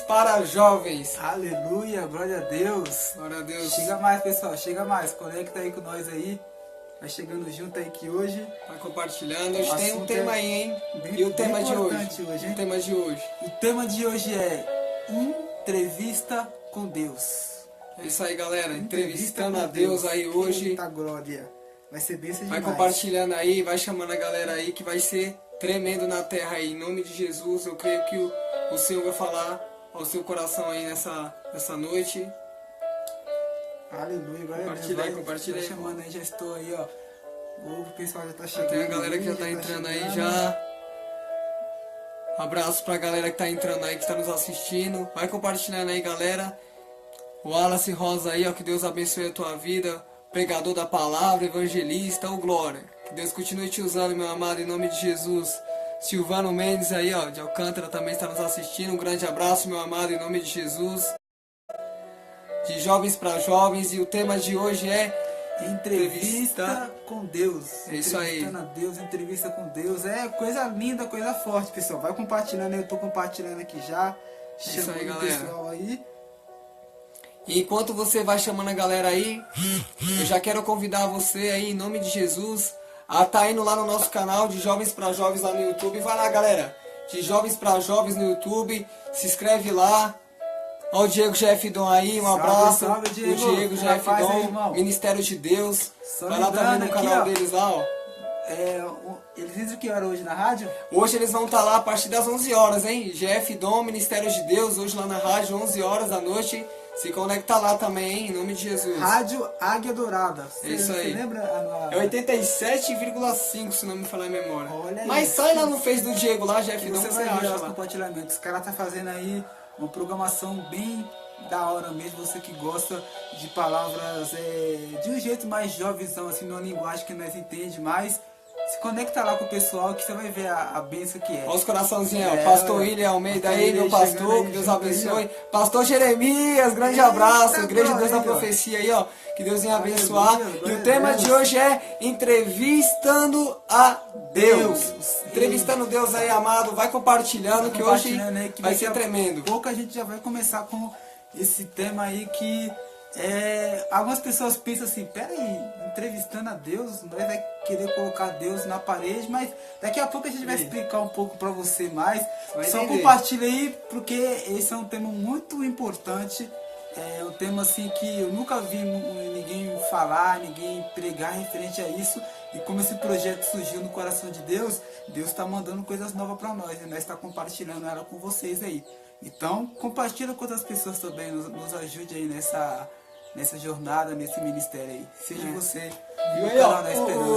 para Jovens. Aleluia, glória a Deus. Glória a Deus. Chega mais, pessoal, chega mais. Conecta aí com nós aí. Vai chegando junto aí que hoje... Vai compartilhando. Hoje tem um assunto tema é aí, hein? bem- E o tema bem de hoje? importante hoje, hein? O tema de hoje. O tema de hoje é Entrevista com Deus. É isso aí, galera. Entrevistando a Deus aí hoje. Eita glória. Vai ser bênção Vai demais. compartilhando aí, vai chamando a galera aí que vai ser tremendo na terra aí. Em nome de Jesus, eu creio que o Senhor vai falar ao seu coração aí nessa noite. Aleluia, glória a Deus. Compartilha aí, Vai- compartilha vai aí. chamando aí, já estou aí, ó. O pessoal já tá Já chegando. tem a galera que já tá entrando aí já. Abraço pra galera que tá entrando aí, que tá nos assistindo. Vai compartilhando aí, galera. O Wallace Rosa aí, ó, que Deus abençoe a tua vida. Pregador da palavra, evangelista, ô glória. Que Deus continue te usando, meu amado, em nome de Jesus. Silvano Mendes aí, ó, de Alcântara também está nos assistindo. Um grande abraço, meu amado, em nome de Jesus. De jovens para jovens, e o tema de hoje é Entrevista com Deus. É isso aí. Entrevistando a Deus, entrevista com Deus. É coisa linda, coisa forte, pessoal. Vai compartilhando aí, eu tô compartilhando aqui já. Isso Chamando aí, o galera. pessoal aí. E enquanto você vai chamando a galera aí, eu já quero convidar você aí, em nome de Jesus, a estar indo lá no nosso canal de Jovens para Jovens lá no YouTube. Vai lá, galera, de Jovens para Jovens no YouTube, se inscreve lá. Ó o Diego Jeff Dom aí, um Salve, abraço. salve, Diego. O Diego Que Jeff rapaz aí, Dom, irmão. Ministério de Deus. Só Vai lá também no lembrando aqui, canal ó. deles lá, ó. Eles dizem que hora hoje na rádio? Hoje eles vão estar lá a partir das 11 horas, hein? Jeff Dom, Ministério de Deus, hoje lá na rádio, 11 horas da noite. Se conecta lá também, hein? Em nome de Jesus. Rádio Águia Dourada. É isso aí. Você lembra? É 87,5, se não me falar a memória. Olha aí. Mas sai lá no Face do Diego lá, Jeff Dom, Você que vai você ver acha os lá. compartilhamentos. Os caras tá fazendo aí uma programação bem da hora mesmo. Você que gosta de palavras de um jeito mais jovenzão, assim, numa linguagem que nós entendemos mais. Se conecta lá com o pessoal que você vai ver a benção que é. Olha os coraçãozinhos, ó. É, Pastor olha. William Almeida Pastor aí, meu William chegando pastor, aí que Deus junto aí, abençoe. Pastor Jeremias, grande Eita, abraço. Igreja de Deus da glória, ó. Profecia aí, ó. Que Deus venha abençoar. Aleluia, E glória o a tema Deus. de hoje é Entrevistando a Deus. Deus. Entrevistando Deus aí, amado. Vai compartilhando que hoje Compartilhando aí que vai daqui ser a tremendo. pouco a gente já vai começar com esse tema aí que algumas pessoas pensam assim, peraí, entrevistando a Deus, nós vai querer colocar Deus na parede, mas daqui a pouco a gente vai explicar um pouco pra você mais. Vai Só entender. compartilha aí, porque esse é um tema muito importante. É um tema assim que eu nunca vi ninguém falar, ninguém pregar referente a isso. E como esse projeto surgiu no coração de Deus, Deus está mandando coisas novas para nós. E nós está compartilhando ela com vocês aí. Então, compartilha com outras pessoas também. Nos ajude aí nessa jornada, nesse ministério aí. Seja você E o aí, canal da esperança.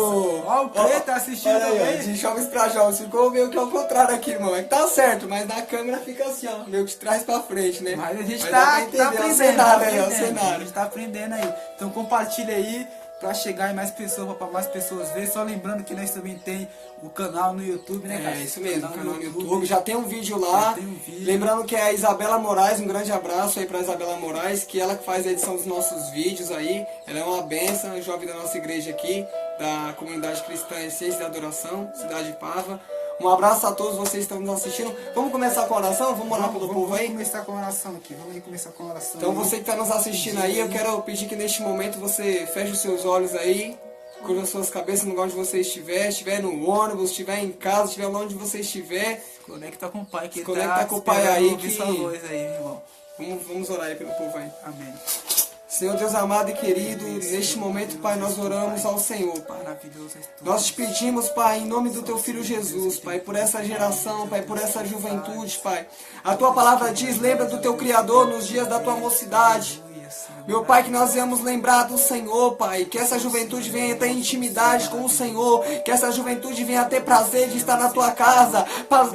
Ó, o Preto tá assistindo olha aí, ó, também. de jovens pra jovens. Ficou meio que ao contrário aqui, irmão. É que tá certo, mas na câmera fica assim, ó. Meio que de trás pra frente, né? Mas a gente Mas dá pra tá entender, aprendendo, o cenário aí, ó, o aprendendo. A cenário. gente tá aprendendo aí. Então compartilha aí pra chegar em mais pessoas, pra mais pessoas ver. Só lembrando que nós também tem o canal no YouTube, né, cara? É isso mesmo, canal no YouTube. Já tem um vídeo lá. Já tem um vídeo. Lembrando que é a Isabela Moraes, um grande abraço aí pra Isabela Moraes, que ela que faz a edição dos nossos vídeos aí. Ela é uma bênção, jovem da nossa igreja aqui, da comunidade cristã Essência da Adoração, cidade de Pava. Um abraço a todos vocês que estão nos assistindo. Vamos começar com a oração? Vamos orar pelo povo aí? Vamos começar com a oração aqui. Vamos aí começar com a oração. Então aí. você que está nos assistindo aí, eu quero pedir que neste momento você feche os seus olhos aí, curva as suas cabeças no lugar onde você estiver no ônibus, estiver em casa, estiver onde você estiver. Conecta com o Pai que Conecta tá com o Pai esperando aí ouvir que- sua voz aí, irmão. Vamos orar aí pelo povo aí. Amém. Senhor Deus amado e querido, neste momento, Pai, nós oramos ao Senhor, Pai. Maravilhoso és tu. Nós te pedimos, Pai, em nome do Teu Filho Jesus, Pai, por essa geração, Pai, por essa juventude, Pai. A Tua palavra diz, lembra do Teu Criador nos dias da Tua mocidade. Aleluia, Senhor. Meu Pai, que nós venhamos lembrar do Senhor, Pai. Que essa juventude venha ter intimidade com o Senhor. Que essa juventude venha ter prazer de estar na Tua casa.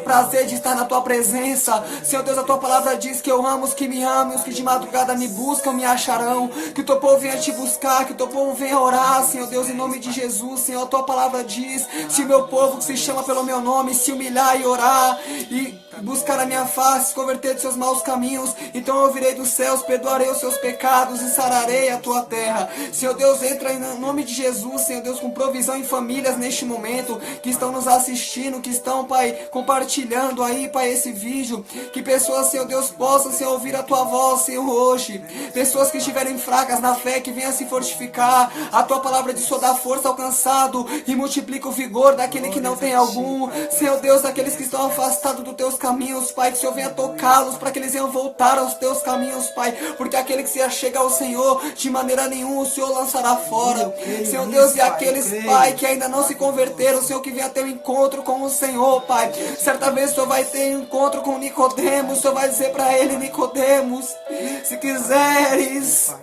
Prazer de estar na Tua presença. Senhor Deus, a Tua palavra diz que eu amo os que me amam. Os que de madrugada me buscam, me acharão. Que o Teu povo venha te buscar. Que o Teu povo venha orar, Senhor Deus, em nome de Jesus. Senhor, a Tua palavra diz, se o meu povo que se chama pelo meu nome se humilhar e orar e buscar a minha face, se converter de seus maus caminhos, então eu virei dos céus, perdoarei os seus pecados pecados e sararei a tua terra. Senhor Deus, entra em nome de Jesus, Senhor Deus, com provisão em famílias neste momento, que estão nos assistindo, que estão, Pai, compartilhando aí, Pai, esse vídeo. Que pessoas, Senhor Deus, possam, Senhor, ouvir a tua voz, Senhor, hoje. Pessoas que estiverem fracas na fé, que venham se fortificar. A tua palavra diz: só dá força ao cansado e multiplica o vigor daquele que não tem algum. Senhor Deus, daqueles que estão afastados dos teus caminhos, Pai, que o Senhor venha tocá-los para que eles venham voltar aos teus caminhos, Pai. Porque aquele que se achega ao Senhor, de maneira nenhuma o Senhor lançará fora. Senhor Deus, e aqueles, Pai, que ainda não se converteram, o Senhor que venha ter um encontro com o Senhor, Pai. Certa vez o Senhor vai ter um encontro com Nicodemos. O Senhor vai dizer para ele: Nicodemos, se quiseres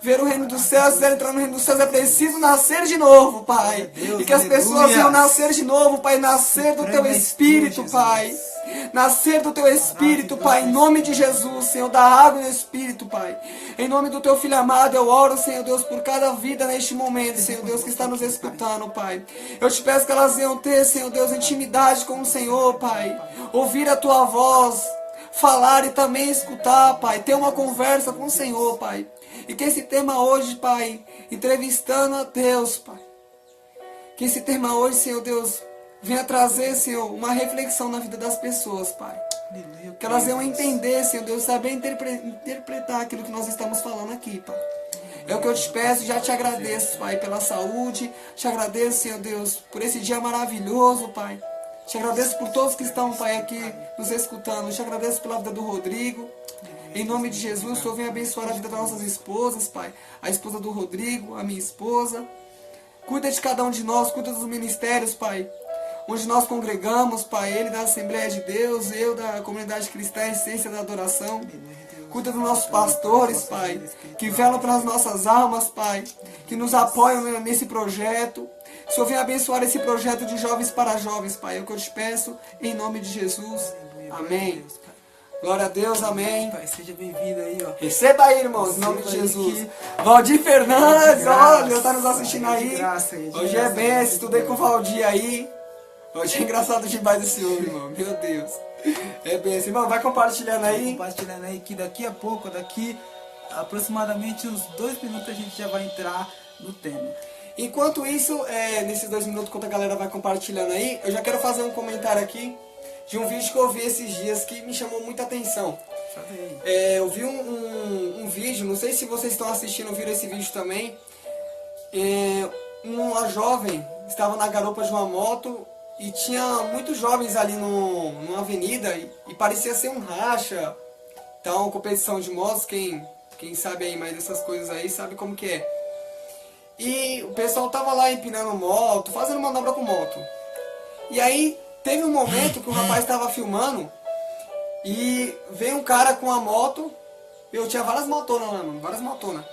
ver o reino dos céus, se quiser entrar no reino dos céus, é preciso nascer de novo, Pai. E que as pessoas venham nascer de novo, Pai. Nascer do teu Espírito, Pai. Nascer do teu Espírito, Pai, em nome de Jesus, Senhor, da água e do Espírito, Pai. Em nome do teu Filho amado, eu oro, Senhor Deus, por cada vida neste momento, Senhor Deus, que está nos escutando, Pai. Eu te peço que elas venham ter, Senhor Deus, intimidade com o Senhor, Pai. Ouvir a tua voz, falar e também escutar, Pai. Ter uma conversa com o Senhor, Pai. E que esse tema hoje, Pai, entrevistando a Deus, Pai. Que esse tema hoje, Senhor Deus, venha trazer, Senhor, uma reflexão na vida das pessoas, Pai. Que elas venham entender, Senhor Deus, saber interpretar aquilo que nós estamos falando aqui, Pai. É o que eu te peço, já te agradeço, Pai, pela saúde. Te agradeço, Senhor Deus, por esse dia maravilhoso, Pai. Te agradeço por todos que estão, Pai, aqui nos escutando. Te agradeço pela vida do Rodrigo. Em nome de Jesus, o Senhor venha abençoar a vida das nossas esposas, Pai. A esposa do Rodrigo, a minha esposa. Cuida de cada um de nós, cuida dos ministérios, Pai. Onde nós congregamos, Pai. Ele da Assembleia de Deus, eu da Comunidade Cristã Essência da Adoração. Cuida dos nossos pastores, Pai. Que velam pelas nossas almas, Pai. Que nos apoiam nesse projeto. O Senhor venha abençoar esse projeto de jovens para jovens, Pai. É o que eu te peço, em nome de Jesus. Amém. Glória a Deus, amém. Pai, seja bem-vindo aí, ó. Receba aí, irmãos, em nome de Jesus. Valdir Fernandes, olha, está nos assistindo aí. Hoje é bem, estudei com o Valdir aí. Hoje é engraçado demais esse homem, irmão. Meu Deus. É bem, irmão, vai compartilhando aí. Compartilhando aí que daqui a pouco, daqui aproximadamente uns 2 minutos a gente já vai entrar no tema. Enquanto isso, nesses 2 minutos, enquanto a galera vai compartilhando aí, eu já quero fazer um comentário aqui de um vídeo que eu vi esses dias que me chamou muita atenção. Eu vi um vídeo, não sei se vocês estão assistindo, viram esse vídeo também. Uma jovem estava na garupa de uma moto e tinha muitos jovens ali numa avenida e parecia ser um racha. Então, competição de motos, quem sabe aí mais dessas coisas aí sabe como que é. E o pessoal tava lá empinando moto, fazendo manobra com moto. E aí teve um momento que o rapaz estava filmando e veio um cara com a moto. Eu tinha várias motonas lá, mano, várias motonas.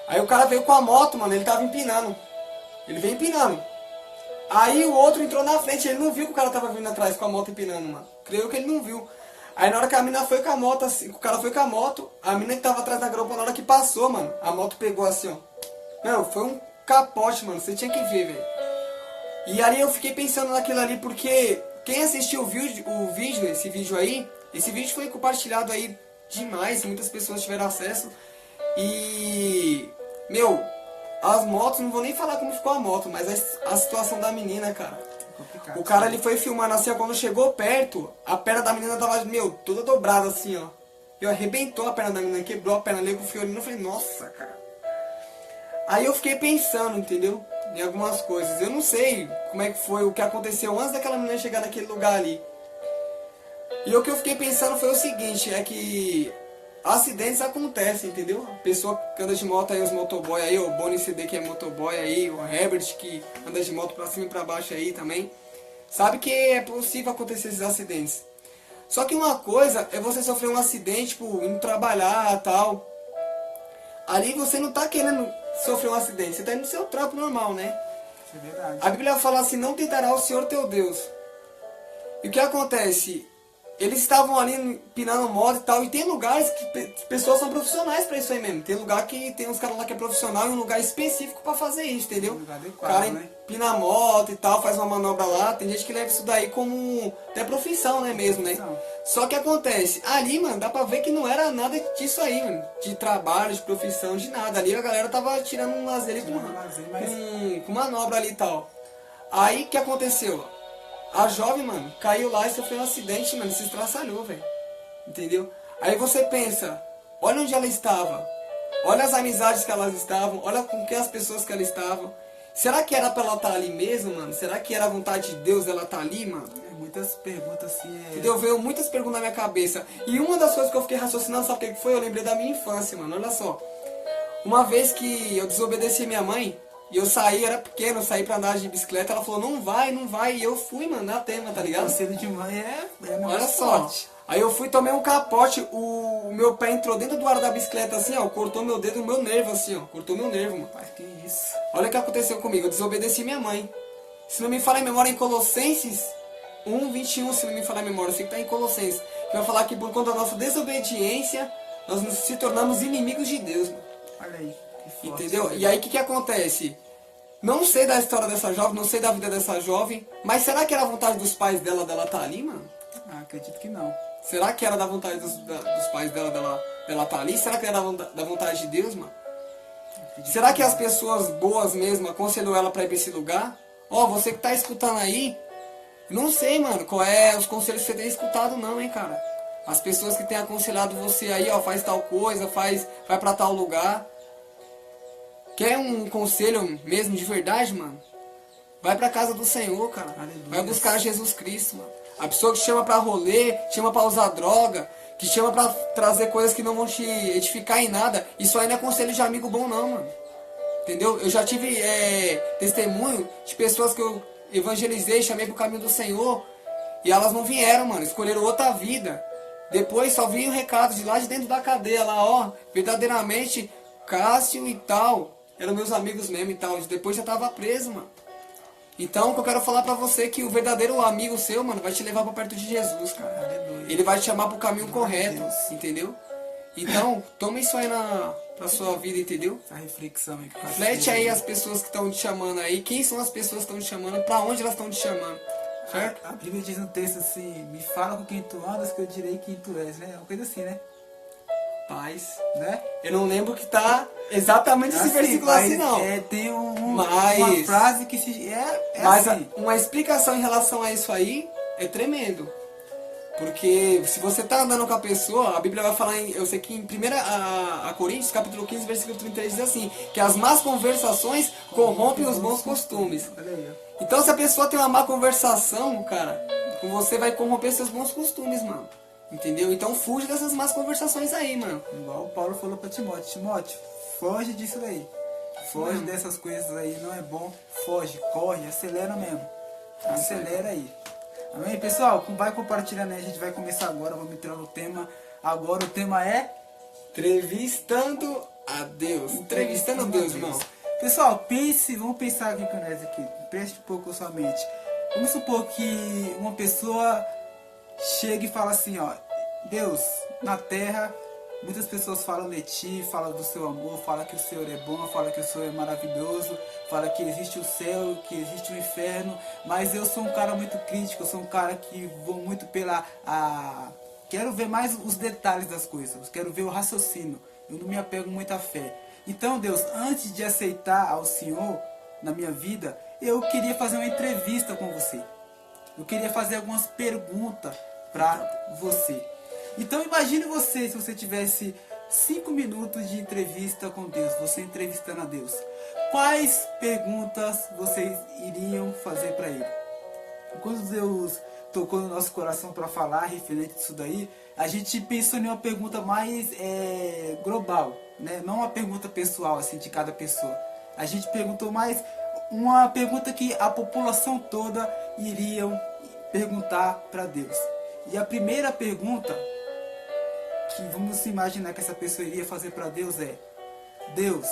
Aí o cara veio com a moto, mano, ele tava empinando. Ele veio empinando. Aí o outro entrou na frente, ele não viu que o cara tava vindo atrás com a moto empinando, mano. Creio que ele não viu. Aí na hora que a mina foi com a moto, assim, o cara foi com a moto, a mina que tava atrás da garupa, na hora que passou, mano, a moto pegou assim, ó. Não, foi um capote, mano, você tinha que ver, velho. E ali eu fiquei pensando naquilo ali, porque quem assistiu esse vídeo aí, esse vídeo foi compartilhado aí demais, muitas pessoas tiveram acesso. E, meu, as motos, não vou nem falar como ficou a moto, mas a situação da menina, cara. O cara, ele foi filmando assim, ó, quando chegou perto, a perna da menina tava, meu, toda dobrada assim, ó. E arrebentou a perna da menina, quebrou a perna ali, com o fiorino, eu falei, nossa, cara. Aí eu fiquei pensando, entendeu? Em algumas coisas. Eu não sei como é que foi, o que aconteceu antes daquela menina chegar naquele lugar ali. E o que eu fiquei pensando foi o seguinte, é que acidentes acontecem, entendeu? A pessoa que anda de moto aí, os motoboy aí, o Boni CD que é motoboy aí, o Herbert que anda de moto pra cima e pra baixo aí também, sabe que é possível acontecer esses acidentes. Só que uma coisa é você sofrer um acidente, tipo, indo trabalhar e tal. Ali você não tá querendo sofrer um acidente, você tá indo no seu trampo normal, né? Isso é verdade. A Bíblia fala assim, não tentará o Senhor teu Deus. E o que acontece? eles estavam ali empinando moto e tal, e tem lugares que pessoas são profissionais pra isso aí mesmo. Tem lugar que tem uns caras lá que é profissional e um lugar específico pra fazer isso, entendeu? Um lugar O adequado, cara né? empina a moto e tal, faz uma manobra lá, tem gente que leva isso daí como até profissão, né mesmo, né? Profissão. Só que acontece, ali, mano, dá pra ver que não era nada disso aí, mano, de trabalho, de profissão, de nada. Ali a galera tava tirando um lazer ali com manobra ali e tal. Aí, o que aconteceu? A jovem, mano, caiu lá e sofreu um acidente, mano, e se estraçalhou, velho. Entendeu? Aí você pensa, olha onde ela estava. Olha as amizades que elas estavam, olha com que as pessoas que ela estavam. Será que era pra ela estar ali mesmo, mano? Será que era a vontade de Deus ela estar ali, mano? Muitas perguntas assim. Entendeu? Veio muitas perguntas na minha cabeça. E uma das coisas que eu fiquei raciocinando, sabe o que foi? Eu lembrei da minha infância, mano. Olha só. Uma vez que eu desobedeci minha mãe, e eu saí, era pequeno, eu saí pra andar de bicicleta, ela falou, não vai, não vai. E eu fui, mano, na tema, tá ligado? Conselho de mãe Olha só. Aí eu fui, tomei um capote, o meu pé entrou dentro do ar da bicicleta assim, ó, cortou meu dedo, meu nervo assim, ó, cortou meu nervo, mano. Mas que isso? Olha o que aconteceu comigo, eu desobedeci minha mãe. Se não me falha a memória, em Colossenses 1:21, se não me falha a memória, eu sei que tá em Colossenses, que vai falar que por conta da nossa desobediência, nós nos se tornamos inimigos de Deus, mano. Olha aí, que forte. Entendeu? E aí o que acontece? Não sei da história dessa jovem, não sei da vida dessa jovem, mas será que era a vontade dos pais dela tá ali, mano? Ah, acredito que não. Será que era da vontade dos pais dela tá ali? Será que era da vontade de Deus, mano? Será que as pessoas boas mesmo aconselhou ela pra ir pra esse lugar? Ó, você que tá escutando aí, não sei, mano, qual é os conselhos que você tem escutado não, hein, cara. As pessoas que têm aconselhado você aí, ó, faz tal coisa, vai pra tal lugar. Quer um conselho mesmo de verdade, mano? Vai pra casa do Senhor, cara. Aleluia. Vai buscar Jesus Cristo, mano. A pessoa que te chama pra rolê, te chama pra usar droga, que te chama pra trazer coisas que não vão te edificar em nada, isso aí não é conselho de amigo bom não, mano. Entendeu? Eu já tive testemunho de pessoas que eu evangelizei, chamei pro caminho do Senhor, e elas não vieram, mano, escolheram outra vida. Depois só vinha o recado de lá de dentro da cadeia, lá, ó, verdadeiramente, Cássio e tal, eram meus amigos mesmo e tal, depois já tava preso, mano. Então, o que eu quero falar pra você é que o verdadeiro amigo seu, mano, vai te levar pra perto de Jesus, cara. Aleluia. Ele vai te chamar pro caminho correto, entendeu? Então, toma isso aí pra sua vida, entendeu? Essa reflexão aí que eu Reflete aí as pessoas que estão te chamando aí, quem são as pessoas que estão te chamando, pra onde elas estão te chamando, certo? A Bíblia diz no texto assim, me fala com quem tu andas que eu direi quem tu és, né? Uma coisa assim, né? Paz. Né? Eu não lembro que tá exatamente esse versículo assim, não. Tem uma Mas- frase que se... Mas assim. uma explicação em relação a isso aí é tremendo. Porque se você tá andando com a pessoa, a Bíblia vai falar, eu sei que em 1 a Coríntios, capítulo 15, versículo 33, diz assim, que as más conversações corrompem os bons costumes. Olha aí, ó. Então se a pessoa tem uma má conversação, cara, com você vai corromper seus bons costumes, mano. Entendeu? Então fuja dessas más conversações aí, mano. Igual o Paulo falou pra Timóteo. Timóteo, foge disso daí. Foge dessas coisas aí, não é bom. Foge, corre, acelera mesmo. Acelera aí. Amém? Pessoal, vai compartilhando aí, a gente vai começar agora, vamos entrar no tema. Agora o tema é... Entrevistando a Deus. Entrevistando Deus, irmão. Pessoal, pense, vamos pensar aqui com nós aqui. Preste um pouco a sua mente. Vamos supor que uma pessoa chega e fala assim, ó, Deus, na terra, muitas pessoas falam de ti, falam do seu amor, falam que o Senhor é bom, falam que o Senhor é maravilhoso, falam que existe o céu, que existe o inferno, mas eu sou um cara muito crítico, eu sou um cara que vou muito quero ver mais os detalhes das coisas, quero ver o raciocínio, eu não me apego muito à fé. Então, Deus, antes de aceitar ao Senhor na minha vida, eu queria fazer uma entrevista com você. Eu queria fazer algumas perguntas para você. Então imagine você, se você tivesse 5 minutos de entrevista com Deus, você entrevistando a Deus. Quais perguntas vocês iriam fazer para Ele? Quando Deus tocou no nosso coração para falar referente disso daí, a gente pensou em uma pergunta mais global, né? Não uma pergunta pessoal assim de cada pessoa. A gente perguntou mais uma pergunta que a população toda iriam perguntar para Deus. E a primeira pergunta que vamos imaginar que essa pessoa iria fazer para Deus é: Deus,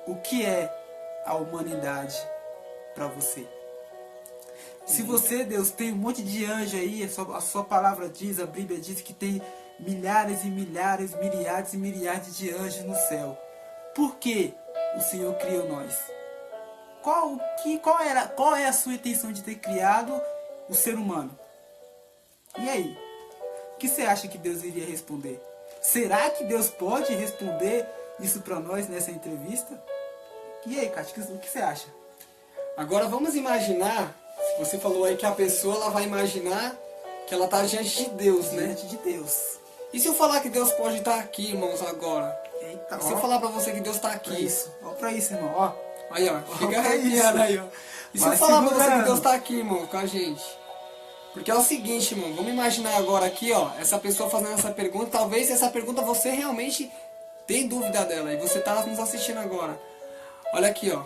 o que é a humanidade para você? Se você, Deus, tem um monte de anjo aí, a sua palavra diz, a Bíblia diz que tem milhares e milhares, milhares e milhares de anjos no céu. Por que o Senhor criou nós? Qual é a sua intenção de ter criado o ser humano? E aí? O que você acha que Deus iria responder? Será que Deus pode responder isso para nós nessa entrevista? E aí, Kátia, o que você acha? Agora vamos imaginar, você falou aí que a pessoa ela vai imaginar que ela está diante de Deus, né? Diante de Deus. E se eu falar que Deus pode estar aqui, irmãos, agora? Eita, E se eu falar para você que Deus está aqui? Ó pra isso, irmão, ó. Aí, ó, fica pra arrepiando isso. aí, ó. E se eu Vai falar pra você que segurando. Deus está aqui, irmão, com a gente? Porque é o seguinte, irmão, vamos imaginar agora aqui, ó, essa pessoa fazendo essa pergunta. Talvez essa pergunta você realmente tem dúvida dela e você está nos assistindo agora. Olha aqui, ó,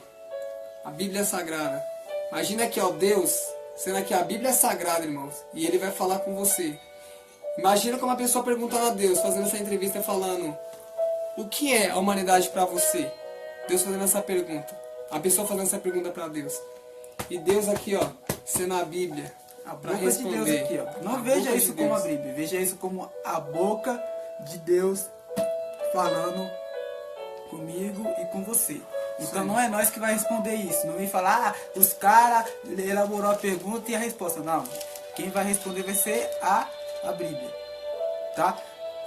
a Bíblia Sagrada. Imagina aqui, ó, Deus, sendo aqui a Bíblia Sagrada, irmãos, e Ele vai falar com você. Imagina como uma pessoa perguntando a Deus, fazendo essa entrevista, falando: o que é a humanidade para você? Deus fazendo essa pergunta. A pessoa fazendo essa pergunta para Deus. E Deus aqui, ó, sendo a Bíblia. A Pra boca de Deus responder. aqui, ó. Não A veja boca isso de como a Deus. Bíblia, veja isso como a boca de Deus falando comigo e com você. Então Sim. não é nós que vai responder isso. Não vem falar, os caras elaborou a pergunta e a resposta. Não. Quem vai responder vai ser a Bíblia. Tá?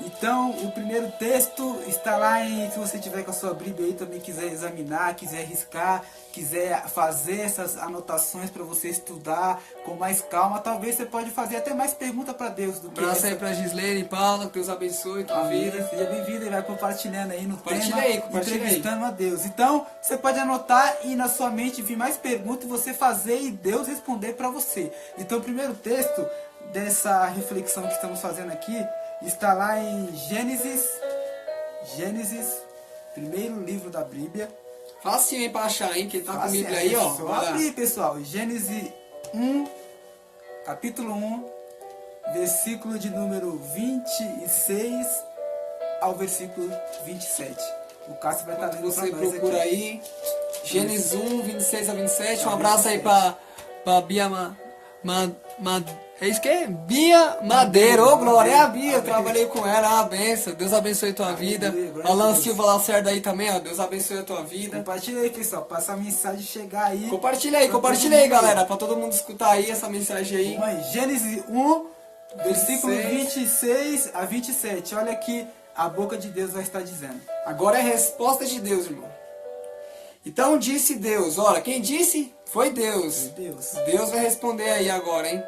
Então, o primeiro texto está lá em, se você tiver com a sua Bíblia aí, também quiser examinar, quiser riscar, quiser fazer essas anotações para você estudar com mais calma, talvez você pode fazer até mais pergunta para Deus do que Abraço aí pra Gislene e Paula, que Deus abençoe tua Amém. vida. Seja bem-vindo e vai compartilhando aí no Compartilha tema, aí, compartilha aí. entrevistando a Deus. Então, você pode anotar e na sua mente vir mais perguntas e você fazer e Deus responder para você. Então, o primeiro texto dessa reflexão que estamos fazendo aqui está lá em Gênesis, primeiro livro da Bíblia. Facinho aí pra achar, hein? Quem tá com a Assim, Bíblia aí, ó. só vai lá. abrir, pessoal. Gênesis 1, capítulo 1, versículo de número 26 ao versículo 27. O Cássio vai estar lendo Você para nós procura aqui. aí, Gênesis 1, 26 a 27. Um abraço aí pra Bia é isso que é? Bia Madeira. Ô, Glória, é a Bia. Eu trabalhei com ela, é uma benção. Deus abençoe a tua vida. Alan Silva Lacerda aí também, ó. Deus abençoe a tua vida. Compartilha aí, pessoal, para essa mensagem chegar aí. Compartilha aí, galera, pra todo mundo escutar aí essa mensagem aí. Mãe, Gênesis 1, versículo 26. 26 a 27. Olha aqui, a boca de Deus vai estar dizendo. Agora é a resposta de Deus, irmão. Então disse Deus, olha, quem disse? Foi Deus. Deus. Deus vai responder aí agora, hein?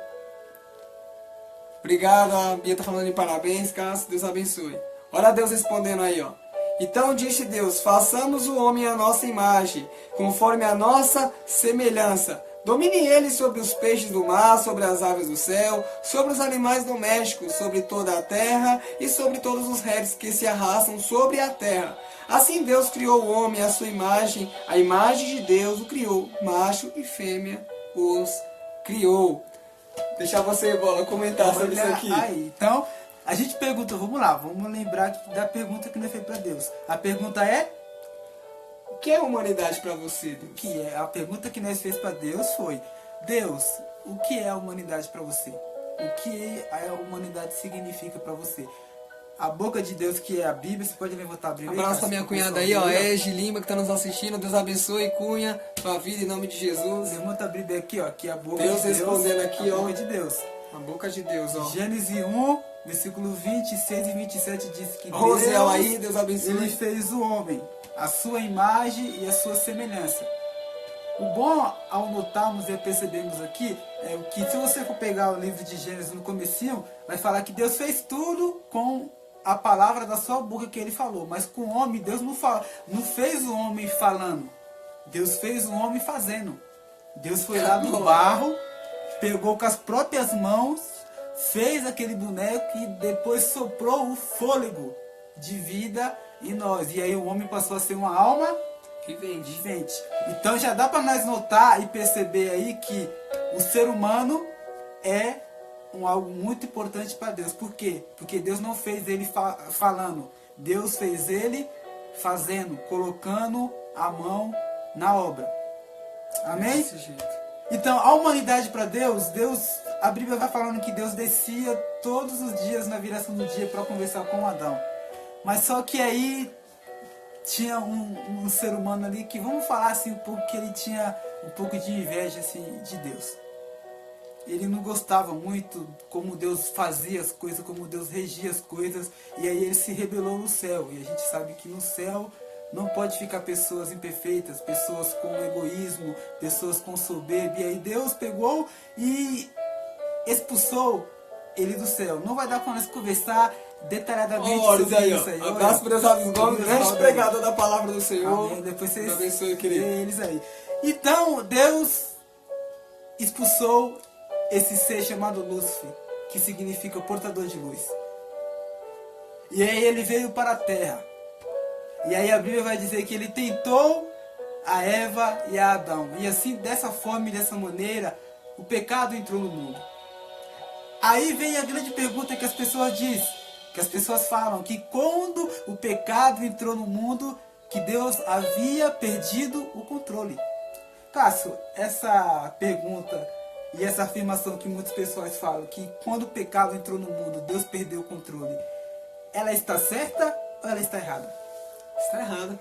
Obrigado, a Bia tá falando de parabéns, Cássio, Deus abençoe. Olha Deus respondendo aí, ó. Então disse Deus, façamos o homem à nossa imagem, conforme a nossa semelhança. Domine ele sobre os peixes do mar, sobre as aves do céu, sobre os animais domésticos, sobre toda a terra e sobre todos os répteis que se arrastam sobre a terra. Assim Deus criou o homem à sua imagem, a imagem de Deus o criou, macho e fêmea os criou. Deixar você, Bola, comentar sobre isso aqui. Aí, então, a gente pergunta, vamos lá, vamos lembrar da pergunta que nós fez para Deus. A pergunta é, O que é humanidade para você, Deus? a pergunta que nós fez para Deus foi, Deus, o que é a humanidade para você? O que a humanidade significa para você? A boca de Deus, que é a Bíblia, você pode levantar a Bíblia. Abraço pra minha cunhada aí, ó, Ege Lima, que tá nos assistindo. Deus abençoe, Cunha, tua vida em nome de Jesus. Levanta a Bíblia aqui, ó, que é a boca Deus de Deus. respondendo aqui, a ó. boca de Deus. A boca de Deus, ó. Gênesis 1, versículo 26 e 27 diz que Rosel aí, Deus abençoe. Ele fez o homem, a sua imagem e a sua semelhança. O bom ao notarmos e percebermos aqui é que se você for pegar o livro de Gênesis no comecinho, vai falar que Deus fez tudo com a palavra da sua boca que ele falou. Mas com o homem, Deus não fez o homem falando. Deus fez o homem fazendo. Deus foi lá no barro, pegou com as próprias mãos, fez aquele boneco e depois soprou o fôlego de vida em nós. E aí o homem passou a ser uma alma vivente. Então já dá para nós notar e perceber aí que o ser humano é algo muito importante para Deus. Por quê? Porque Deus não fez ele falando. Deus fez ele fazendo, colocando a mão na obra. Amém? Desse jeito. Então, a humanidade para Deus, a Bíblia vai falando que Deus descia todos os dias na viração do dia para conversar com Adão. Mas só que aí tinha um ser humano ali que, vamos falar assim um pouco, que ele tinha um pouco de inveja assim, de Deus. Ele não gostava muito como Deus fazia as coisas, como Deus regia as coisas, e aí ele se rebelou no céu. E a gente sabe que no céu não pode ficar pessoas imperfeitas, pessoas com egoísmo, pessoas com soberba. E aí Deus pegou e expulsou ele do céu. Não vai dar para nós conversar detalhadamente sobre isso aí. Abraço para os Alves Gomes, grande pregador da palavra do Senhor. Amém. Depois vocês abençoe, querido. Eles aí. Então Deus expulsou esse ser chamado Lúcifer, que significa portador de luz. E aí ele veio para a terra. E aí a Bíblia vai dizer que ele tentou a Eva e a Adão. E assim, dessa forma e dessa maneira, o pecado entrou no mundo. Aí vem a grande pergunta que as pessoas dizem, que as pessoas falam, que quando o pecado entrou no mundo, que Deus havia perdido o controle. Cássio, essa pergunta e essa afirmação que muitas pessoas falam, que quando o pecado entrou no mundo, Deus perdeu o controle, ela está certa ou ela está errada? Está errada.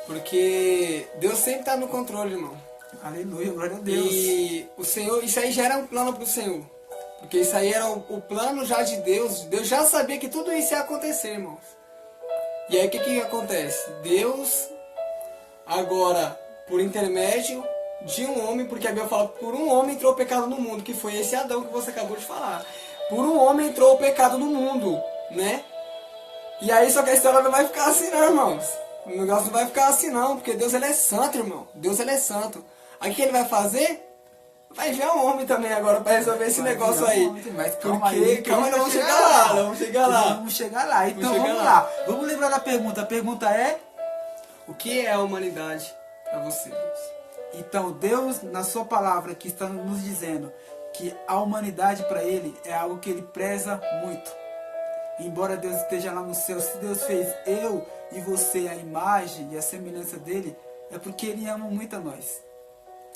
Porque Deus sempre está no controle, irmão. Aleluia, glória a Deus. E o Senhor, isso aí já era um plano para o Senhor. Porque isso aí era o plano já de Deus. Deus já sabia que tudo isso ia acontecer, irmãos. E aí o que acontece? Deus, agora, por intermédio de um homem, porque a Bíblia fala, por um homem entrou o pecado no mundo, que foi esse Adão que você acabou de falar. Por um homem entrou o pecado no mundo, né? E aí só que a história não vai ficar assim não, irmãos. O negócio não vai ficar assim não, porque Deus ele é santo, irmão. Deus ele é santo. Aí o que ele vai fazer? Vai enviar um homem também agora para resolver esse negócio aí. Mas calma porque, aí, calma, nós vamos chegar lá, vamos chegar lá. Vamos chegar lá, então vamos lá. Vamos lembrar da pergunta. A pergunta é: o que é a humanidade para você, Deus? Então Deus, na sua palavra, que está nos dizendo que a humanidade para ele é algo que ele preza muito. Embora Deus esteja lá no céu, se Deus fez eu e você a imagem e a semelhança dele, é porque ele ama muito a nós.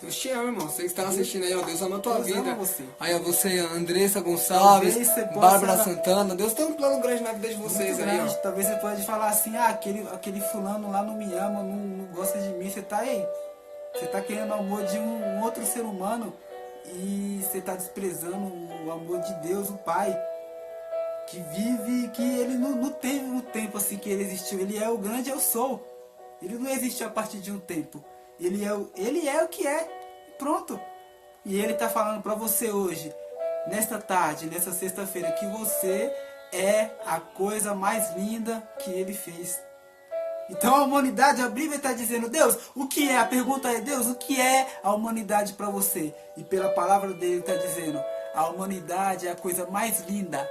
Deus te ama, irmão. Você que está assistindo aí, ó, Deus ama a tua Deus vida. ama você. Aí, ó, você, Andressa Gonçalves, Bárbara possa... Santana. Deus tem um plano grande na vida de vocês muito aí, grande. ó. Talvez você pode falar assim, aquele fulano lá não me ama, não gosta de mim. Você tá aí. Você tá querendo o amor de um outro ser humano e você tá desprezando o amor de Deus, o Pai. Que vive, que ele não teve um tempo assim que ele existiu. Ele é o grande eu sou. Ele não existiu a partir de um tempo. Ele é o que é. Pronto. E ele está falando para você hoje, nesta tarde, nessa sexta-feira, que você é a coisa mais linda que ele fez. Então a humanidade, a Bíblia está dizendo, Deus, o que é? A pergunta é, Deus, o que é a humanidade para você? E pela palavra dele está dizendo, a humanidade é a coisa mais linda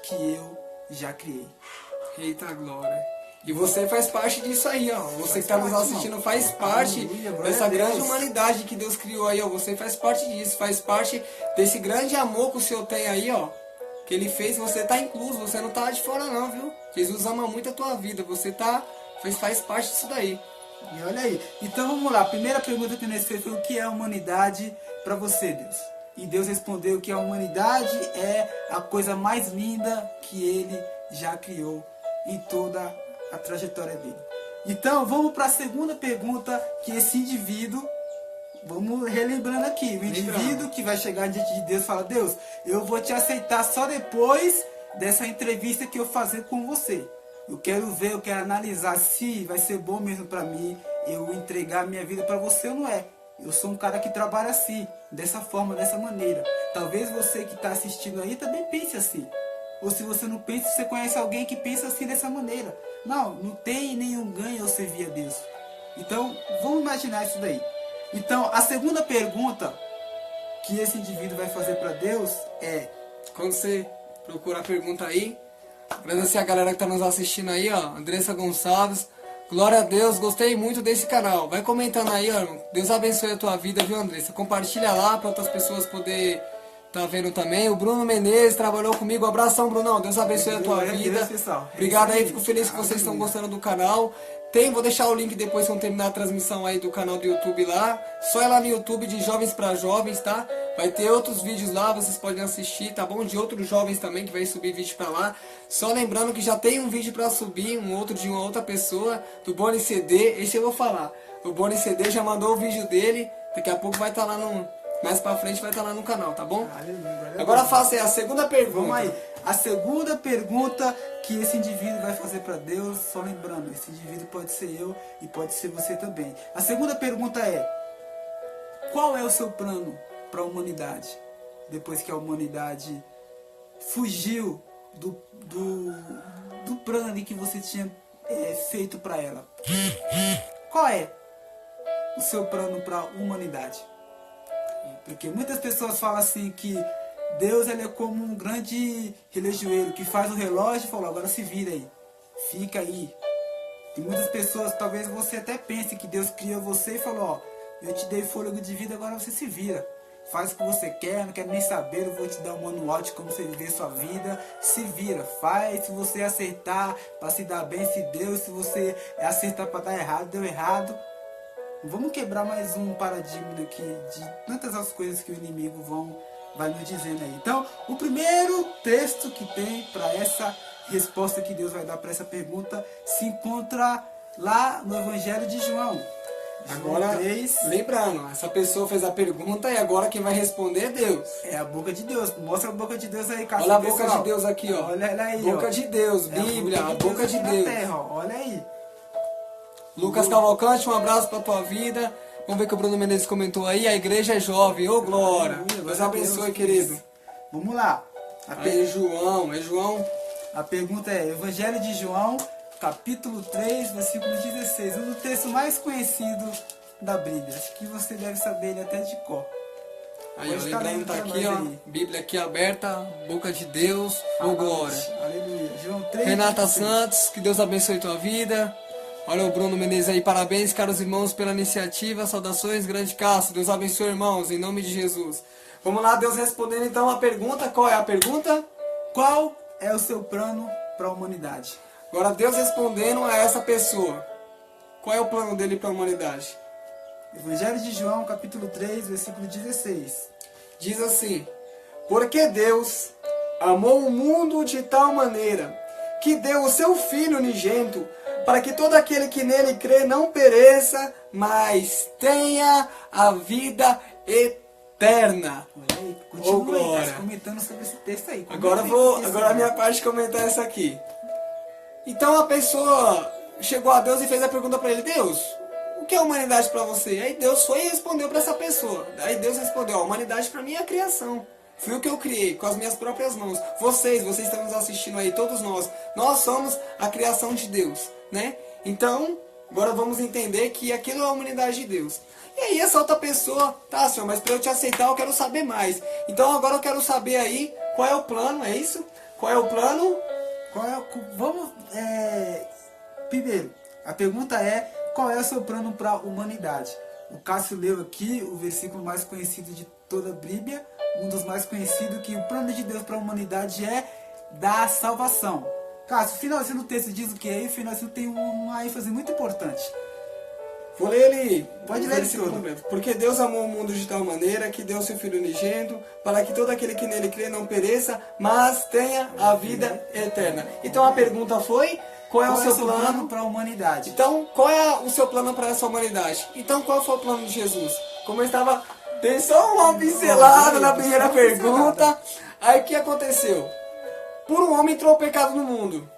que eu já criei. Eita glória. E você faz parte disso aí, ó. Você que está nos assistindo faz parte dessa grande humanidade que Deus criou aí, ó. Você faz parte disso, faz parte desse grande amor que o Senhor tem aí, ó. Que Ele fez, você tá incluso, você não tá de fora não, viu? Jesus ama muito a tua vida, você faz parte disso daí. E olha aí. Então vamos lá, a primeira pergunta que nós fez foi o que é a humanidade para você, Deus? E Deus respondeu que a humanidade é a coisa mais linda que Ele já criou em toda a trajetória dele. Então vamos para a segunda pergunta, que esse indivíduo, vamos relembrando aqui, o indivíduo que vai chegar diante de Deus e fala, Deus, eu vou te aceitar só depois dessa entrevista que eu fazer com você. Eu quero ver, eu quero analisar se vai ser bom mesmo para mim eu entregar minha vida para você ou não é. Eu sou um cara que trabalha assim, dessa forma, dessa maneira. Talvez você que está assistindo aí também pense assim. Ou se você não pensa, você conhece alguém que pensa assim dessa maneira. Não tem nenhum ganho ao servir a Deus. Então, vamos imaginar isso daí. Então, a segunda pergunta que esse indivíduo vai fazer para Deus é... Quando você procura a pergunta aí, agradecer a galera que está nos assistindo aí, ó. Andressa Gonçalves. Glória a Deus, gostei muito desse canal. Vai comentando aí, ó, irmão. Deus abençoe a tua vida, viu, Andressa? Compartilha lá para outras pessoas poder tá vendo também. O Bruno Menezes trabalhou comigo. Abração, Brunão. Deus abençoe a tua Glória a Deus, vida. pessoal. Obrigado aí, Isso aí. fico feliz que vocês estão Aleluia. gostando do canal. Vou deixar o link depois quando terminar a transmissão aí do canal do YouTube lá. Só ir lá no YouTube de Jovens para Jovens, tá? Vai ter outros vídeos lá, vocês podem assistir, tá bom? De outros jovens também que vai subir vídeo pra lá. Só lembrando que já tem um vídeo pra subir, um outro de uma outra pessoa, do Boni CD. Esse eu vou falar. O Boni CD já mandou o vídeo dele. Daqui a pouco vai estar lá no... Mais pra frente vai estar lá no canal, tá bom? Aleluia. Agora faça aí a segunda pergunta. Vamos aí. A segunda pergunta que esse indivíduo vai fazer para Deus, só lembrando, esse indivíduo pode ser eu e pode ser você também. A segunda pergunta é: qual é o seu plano para a humanidade? Depois que a humanidade fugiu do plano ali que você tinha feito para ela. Qual é o seu plano para a humanidade? Porque muitas pessoas falam assim que Deus ele é como um grande relojoeiro que faz o relógio e fala, agora se vira aí, fica aí. E muitas pessoas, talvez você até pense que Deus criou você e falou, ó, eu te dei fôlego de vida, agora você se vira. Faz o que você quer, não quero nem saber, eu vou te dar um manual de como você viver sua vida. Se vira, faz, se você acertar para se dar bem, se deu, se você acertar para dar errado, deu errado. Vamos quebrar mais um paradigma aqui de tantas as coisas que o inimigo vai nos dizendo aí. Então, o primeiro texto que tem para essa resposta que Deus vai dar para essa pergunta se encontra lá no Evangelho de João. Agora, 3, lembrando, essa pessoa fez a pergunta e agora quem vai responder é Deus. é a boca de Deus. Mostra a boca de Deus aí, cara. Olha a boca de Deus aqui, ó. Olha ela aí, boca ó. de Deus, É Bíblia, a boca de aqui Deus. na terra, ó. Olha aí. Lucas Cavalcante, um abraço pra tua vida. Vamos ver o que o Bruno Menezes comentou aí. A igreja é jovem, ô glória. Aleluia, Deus glória a abençoe, Deus, querido. Vamos lá. Aí, João, é João. A pergunta é Evangelho de João, capítulo 3, versículo 16. Um dos textos mais conhecidos da Bíblia. Acho que você deve saber ele até de cor. Aí, Pode ó, ficar lembrando, lendo tá pra aqui, nós ó. aí. Bíblia aqui aberta, boca de Deus, ô glória. Aleluia. João 3, Renata 16. Santos, que Deus abençoe tua vida. Olha o Bruno Menezes aí, parabéns, caros irmãos, pela iniciativa. Saudações, grande Castro. Deus abençoe, irmãos, em nome de Jesus. Vamos lá, Deus respondendo então a pergunta. Qual é a pergunta? Qual é o seu plano para a humanidade? Agora, Deus respondendo a essa pessoa. Qual é o plano dele para a humanidade? Evangelho de João, capítulo 3, versículo 16. Diz assim: porque Deus amou o mundo de tal maneira que deu o seu Filho unigênito, para que todo aquele que nele crê não pereça, mas tenha a vida eterna. Olha aí, Ô, continua aí, glória. tá comentando sobre esse texto aí. Agora a minha parte de comentar essa aqui. Então a pessoa chegou a Deus e fez a pergunta para ele: Deus, o que é a humanidade para você? Aí Deus foi e respondeu para essa pessoa. Aí Deus respondeu: a humanidade para mim é a criação. Fui o que eu criei com as minhas próprias mãos. Vocês estão nos assistindo aí, todos nós somos a criação de Deus, né? Então, agora vamos entender que aquilo é a humanidade de Deus. E aí essa outra pessoa, tá, senhor, mas para eu te aceitar eu quero saber mais. Então agora eu quero saber aí qual é o plano, é isso? Qual é o plano? Primeiro, a pergunta é: qual é o seu plano para a humanidade? O Cássio leu aqui o versículo mais conhecido de toda a Bíblia, um dos mais conhecidos, que o plano de Deus para a humanidade é dar salvação. Cássio, o finalzinho do texto diz o que aí? O finalzinho tem uma ênfase muito importante. Vou ler ele. Pode ler ele todo. Completo. Porque Deus amou o mundo de tal maneira que deu seu Filho unigênito, para que todo aquele que nele crê não pereça, mas tenha a vida eterna. Então a pergunta foi: qual é o seu plano para a humanidade? Então, qual é o seu plano para essa humanidade? Então, qual foi o plano de Jesus? Como eu estava... Tem só uma pincelada na primeira pergunta. Aí, o que aconteceu? Por um homem entrou o pecado no mundo.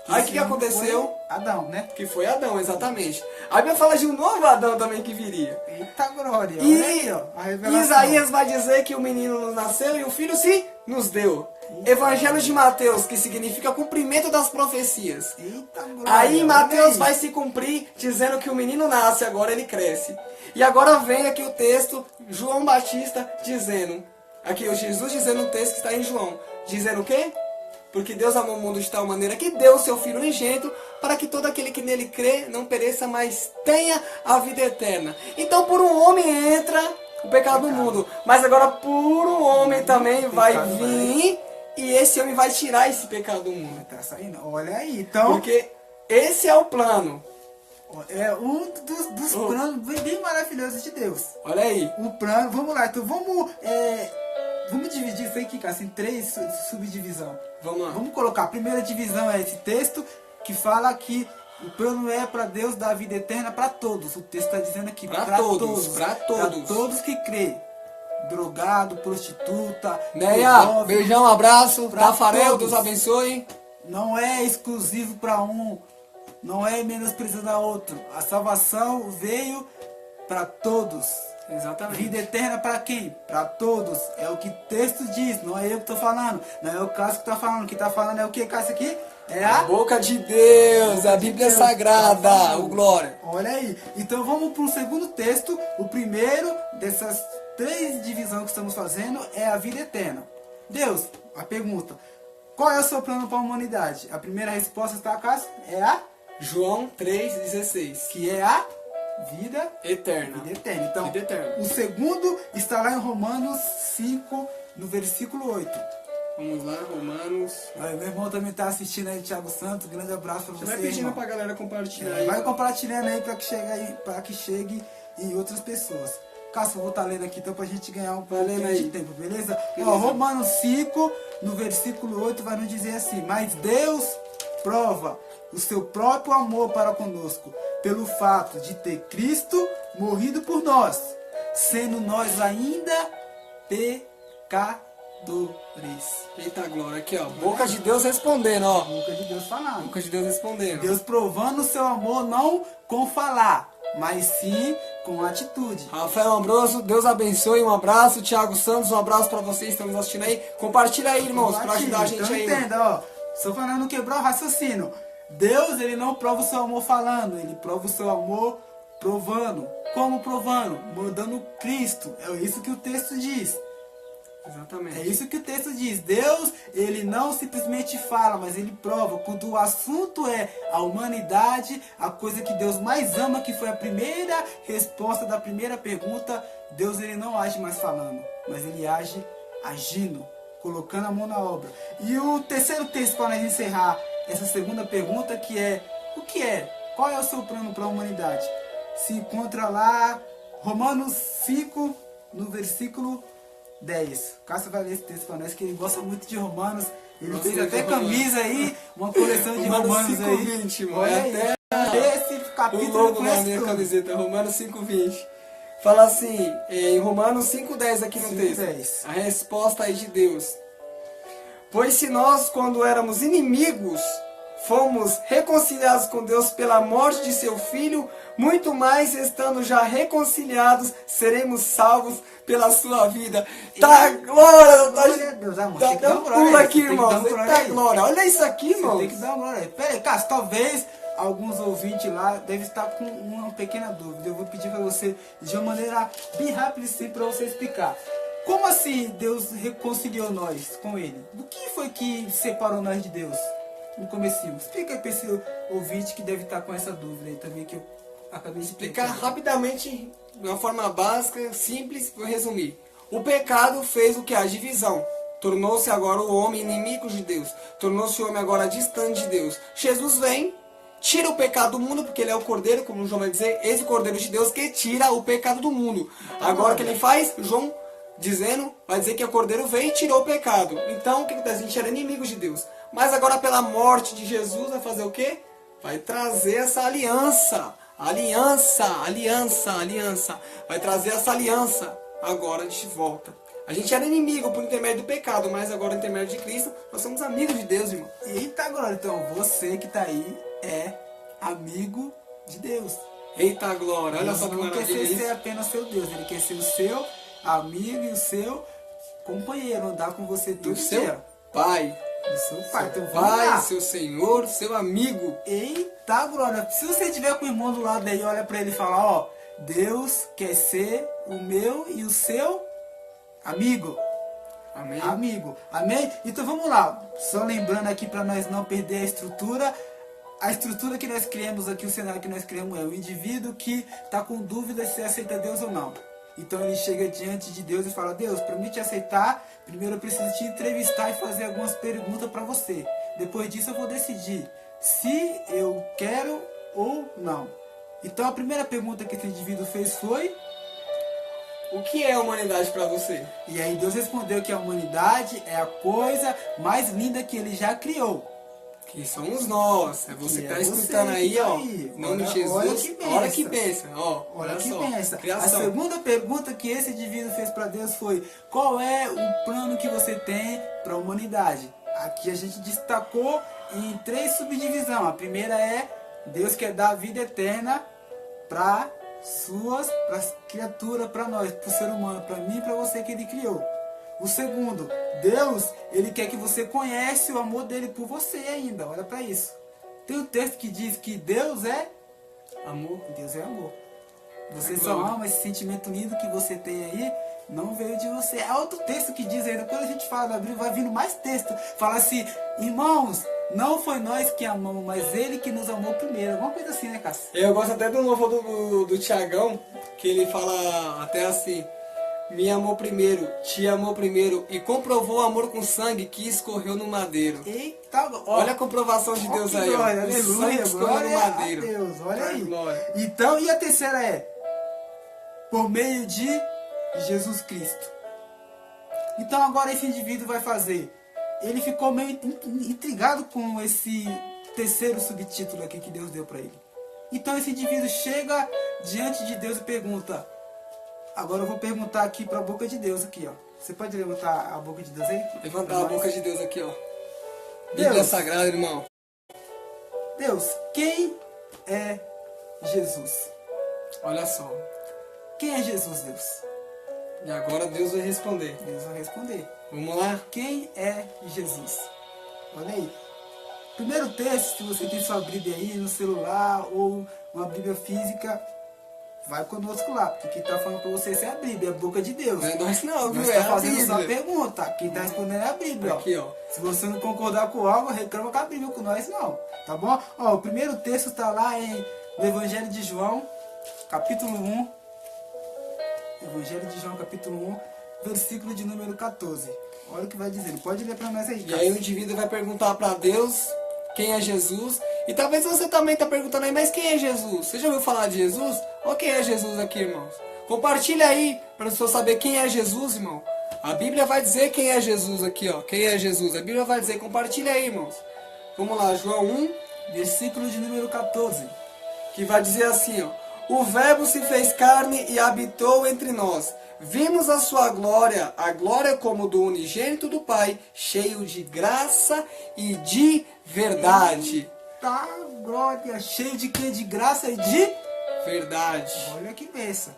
Aí, o que aconteceu? Adão, né? Que foi Adão, exatamente. Aí, vai falar de um novo Adão também que viria. Eita glória! E Olha aí, ó, a revelação. Isaías vai dizer que o menino nos nasceu e o filho se nos deu. Evangelho de Mateus, que significa cumprimento das profecias. Eita glória! Aí Mateus Olha vai se cumprir dizendo que o menino nasce, agora ele cresce. E agora vem aqui o texto, João Batista dizendo, aqui o Jesus dizendo um texto que está em João, dizendo o quê? Porque Deus amou o mundo de tal maneira que deu o seu Filho unigênito, para que todo aquele que nele crê não pereça, mas tenha a vida eterna. Então por um homem entra o pecado do mundo. Mas agora por um homem também vai vir e esse homem vai tirar esse pecado do mundo. Tá saindo. Olha aí, então. Porque esse é o plano. É um dos planos bem maravilhosos de Deus. Olha aí. O plano, vamos lá, então vamos dividir isso aqui, cara, em 3 subdivisões. Vamos lá. Vamos colocar, a primeira divisão é esse texto que fala que o plano é para Deus dar a vida eterna para todos. O texto está dizendo aqui, Para todos. para todos que creem. Drogado, prostituta, Neia, pedófilo, beijão, abraço. pra Tafarel, todos. Deus abençoe. não é exclusivo para um, não é menosprezando a outro. A salvação veio para todos. Exatamente. Vida eterna para quem? Para todos. É o que o texto diz, não é eu que estou falando. Não é o Cássio que está falando. O que está falando é o que, Cássio, aqui? É A a boca de Deus, a Bíblia Deus. Sagrada, o glória. Olha aí. Então vamos para o segundo texto. O primeiro dessas 3 divisões que estamos fazendo é a vida eterna. Deus, a pergunta: qual é o seu plano para a humanidade? A primeira resposta está, Cássio? É a João 3,16. que é a vida Eterna. eterna. Então, Vida eterna. o segundo está lá em Romanos 5, no versículo 8. Vamos lá, Romanos. Aí, meu irmão também está assistindo aí, Thiago Santos. Grande abraço para você, Você vai pedindo irmão. pra galera compartilhar aí. Vai compartilhando aí para que chegue em outras pessoas. Cássio, eu vou estar lendo aqui então pra gente ganhar um pouquinho de tempo, beleza? Ó, Romanos 5, no versículo 8, vai nos dizer assim: mas Deus prova o seu próprio amor para conosco, pelo fato de ter Cristo morrido por nós, sendo nós ainda pecadores. Eita glória, aqui ó. Boca de Deus respondendo, ó. Boca de Deus falando. Boca de Deus respondendo. Deus provando o seu amor não com falar, mas sim com atitude. Rafael Ambroso, Deus abençoe, um abraço. Thiago Santos, um abraço pra vocês que estão nos assistindo aí. Compartilha aí, irmãos, pra ajudar a gente então, aí. Entenda, ó. Só falando não quebrar o raciocínio. Deus, ele não prova o seu amor falando, ele prova o seu amor provando. Como provando? Mandando Cristo. É isso que o texto diz. Exatamente. É isso que o texto diz. Deus, ele não simplesmente fala, mas ele prova. Quando o assunto é a humanidade, a coisa que Deus mais ama, que foi a primeira resposta da primeira pergunta, Deus, ele não age mais falando, mas ele age agindo, colocando a mão na obra. E o terceiro texto para nós encerrar essa segunda pergunta, que é: o que é? Qual é o seu plano para a humanidade? Se encontra lá, Romanos 5, no versículo 10. Cássio vai ler esse texto para nós, que ele gosta muito de Romanos. Ele fez até camisa aí, uma coleção de Romanos aí. 5:20, mano. Olha É aí, até esse o capítulo logo na conhece minha tudo. camiseta, Romanos 5:20. Fala assim, em Romanos 5:10 aqui no texto. 5:10. A resposta aí de Deus. Pois se nós, quando éramos inimigos, fomos reconciliados com Deus pela morte de seu Filho, muito mais, estando já reconciliados, seremos salvos pela sua vida. Tá glória! Glória a Deus, amor. Tá Tem que dar dando uma glória pulo aí, aqui, tem que dar uma irmãos. glória Tá aí. glória. Olha isso aqui, Você irmão. tem que dar uma glória aí. Pera aí, Cássio, talvez alguns ouvintes lá devem estar com uma pequena dúvida. Eu vou pedir para você, de uma maneira bem rápida e simples, para você explicar. Como assim Deus reconciliou nós com Ele? O que foi que separou nós de Deus no comecinho? Explica aí para esse ouvinte que deve estar com essa dúvida aí também, que eu acabei de Explicar rapidamente, de uma forma básica, simples, vou resumir. O pecado fez o que? A divisão. Tornou-se agora o homem inimigo de Deus. Tornou-se o homem agora distante de Deus. Jesus vem, tira o pecado do mundo, porque ele é o cordeiro, como João vai dizer, esse cordeiro de Deus que tira o pecado do mundo. Agora o que ele faz? João dizendo, vai dizer que o cordeiro veio e tirou o pecado. Então o que acontece? A gente era inimigo de Deus. Mas agora pela morte de Jesus vai fazer o quê? Vai trazer essa aliança. Aliança. Vai trazer essa aliança agora de volta. A gente era inimigo por intermédio do pecado, mas agora, por intermédio de Cristo, nós somos amigos de Deus, irmão. Eita, glória. Então, você que está aí é amigo de Deus. Eita glória, olha Deus só que não quer maravilha ser isso. apenas seu Deus, Ele quer ser o seu amigo e o seu companheiro, andar com você todo Do seu dia. Pai, Do seu pai. Então, vamos Pai, lá. seu Senhor, seu amigo. Eita, glória. Se você tiver com o irmão do lado aí, olha para ele e fala: ó, Deus quer ser o meu e o seu amigo. Amém. Amigo, amém? Então vamos lá, só lembrando aqui para nós não perder a estrutura que nós criamos aqui, o cenário que nós criamos é o indivíduo que está com dúvida se aceita Deus ou não. Então ele chega diante de Deus e fala: Deus, para me te aceitar, primeiro eu preciso te entrevistar e fazer algumas perguntas para você. Depois disso eu vou decidir se eu quero ou não. Então a primeira pergunta que esse indivíduo fez foi: o que é a humanidade para você? E aí Deus respondeu que a humanidade é a coisa mais linda que ele já criou. Que somos nós. É você que tá escutando aí, tá ó. aí. Em nome de Jesus. Olha que benção. Olha que pensa, ó. Olha que só. pensa. A Criação. segunda pergunta que esse indivíduo fez para Deus foi: qual é o plano que você tem para a humanidade? Aqui a gente destacou em 3 subdivisões. A primeira é: Deus quer dar vida eterna para as criaturas, para nós, para o ser humano, para mim e para você que ele criou. O segundo, Deus, ele quer que você conhece o amor dele por você ainda. Olha para isso. Tem um texto que diz que Deus é amor. Deus é amor. Você só ama esse sentimento lindo que você tem aí, não veio de você. Há outro texto que diz ainda, quando a gente fala da Bíblia, vai vindo mais texto. Fala assim: irmãos, não foi nós que amamos, mas ele que nos amou primeiro. Alguma coisa assim, né, Cássio? Eu gosto até do louvor do Tiagão, que ele fala até assim: me amou primeiro, te amou primeiro e comprovou o amor com sangue que escorreu no madeiro. Eita, olha a comprovação de Deus aí, ó. Glória, aleluia, glória no madeiro. a Deus, olha aí. Glória. Então, e a terceira é: por meio de Jesus Cristo. Então agora esse indivíduo vai fazer. Ele ficou meio intrigado com esse terceiro subtítulo aqui que Deus deu para ele. Então esse indivíduo chega diante de Deus e pergunta. Agora eu vou perguntar aqui para a boca de Deus aqui, ó. Você pode levantar a boca de Deus aí? Levantar a boca de Deus aqui, ó. Bíblia Deus, Sagrada, irmão. Deus, quem é Jesus? Olha só. Quem é Jesus, Deus? E agora Deus vai responder. Deus vai responder. Vamos lá? Quem é Jesus? Olha aí. Primeiro texto, se você tem sua Bíblia aí no celular ou uma Bíblia física, vai conosco lá, porque quem está falando para você é a Bíblia, é a boca de Deus. Não é nós não, viu? Nós É está a fazendo só Bíblia. pergunta. Quem está respondendo é a Bíblia. Aqui, ó. Se você não concordar com algo, reclama com a Bíblia, com nós não. Tá bom? Ó, o primeiro texto está lá no Evangelho de João, capítulo 1. Evangelho de João, capítulo 1, versículo de número 14. Olha o que vai dizer. Pode ler para nós aí. E aí o indivíduo vai perguntar para Deus quem é Jesus. E talvez você também está perguntando aí, mas quem é Jesus? Você já ouviu falar de Jesus? Ou quem é Jesus aqui, irmãos? Compartilha aí para você saber quem é Jesus, irmão. A Bíblia vai dizer quem é Jesus aqui, ó. Quem é Jesus? A Bíblia vai dizer, compartilha aí, irmãos. Vamos lá, João 1, versículo de número 14. que vai dizer assim, ó. O Verbo se fez carne e habitou entre nós. Vimos a sua glória, a glória como do unigênito do Pai, cheio de graça e de verdade. Tá, glória, cheio de quê? De graça e de verdade. Olha que benção.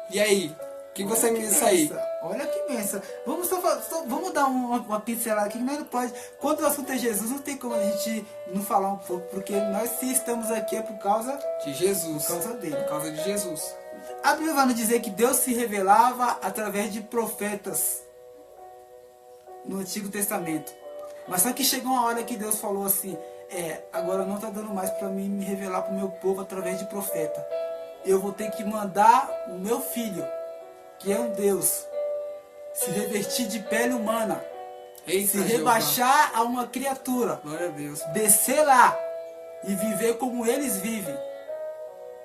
E aí? O que você me disse aí? Olha que benção. Vamos dar uma pincelada aqui, mas não pode. Quando o assunto é Jesus, não tem como a gente não falar um pouco, porque nós se estamos aqui é por causa de Jesus. Por causa dele. Por causa de Jesus. A Bíblia vai nos dizer que Deus se revelava através de profetas no Antigo Testamento. Mas só que chegou uma hora que Deus falou assim: agora não está dando mais para mim me revelar para o meu povo através de profeta. Eu vou ter que mandar o meu filho, que é um Deus, se revestir de pele humana, se rebaixar a uma criatura, glória a Deus, descer lá e viver como eles vivem.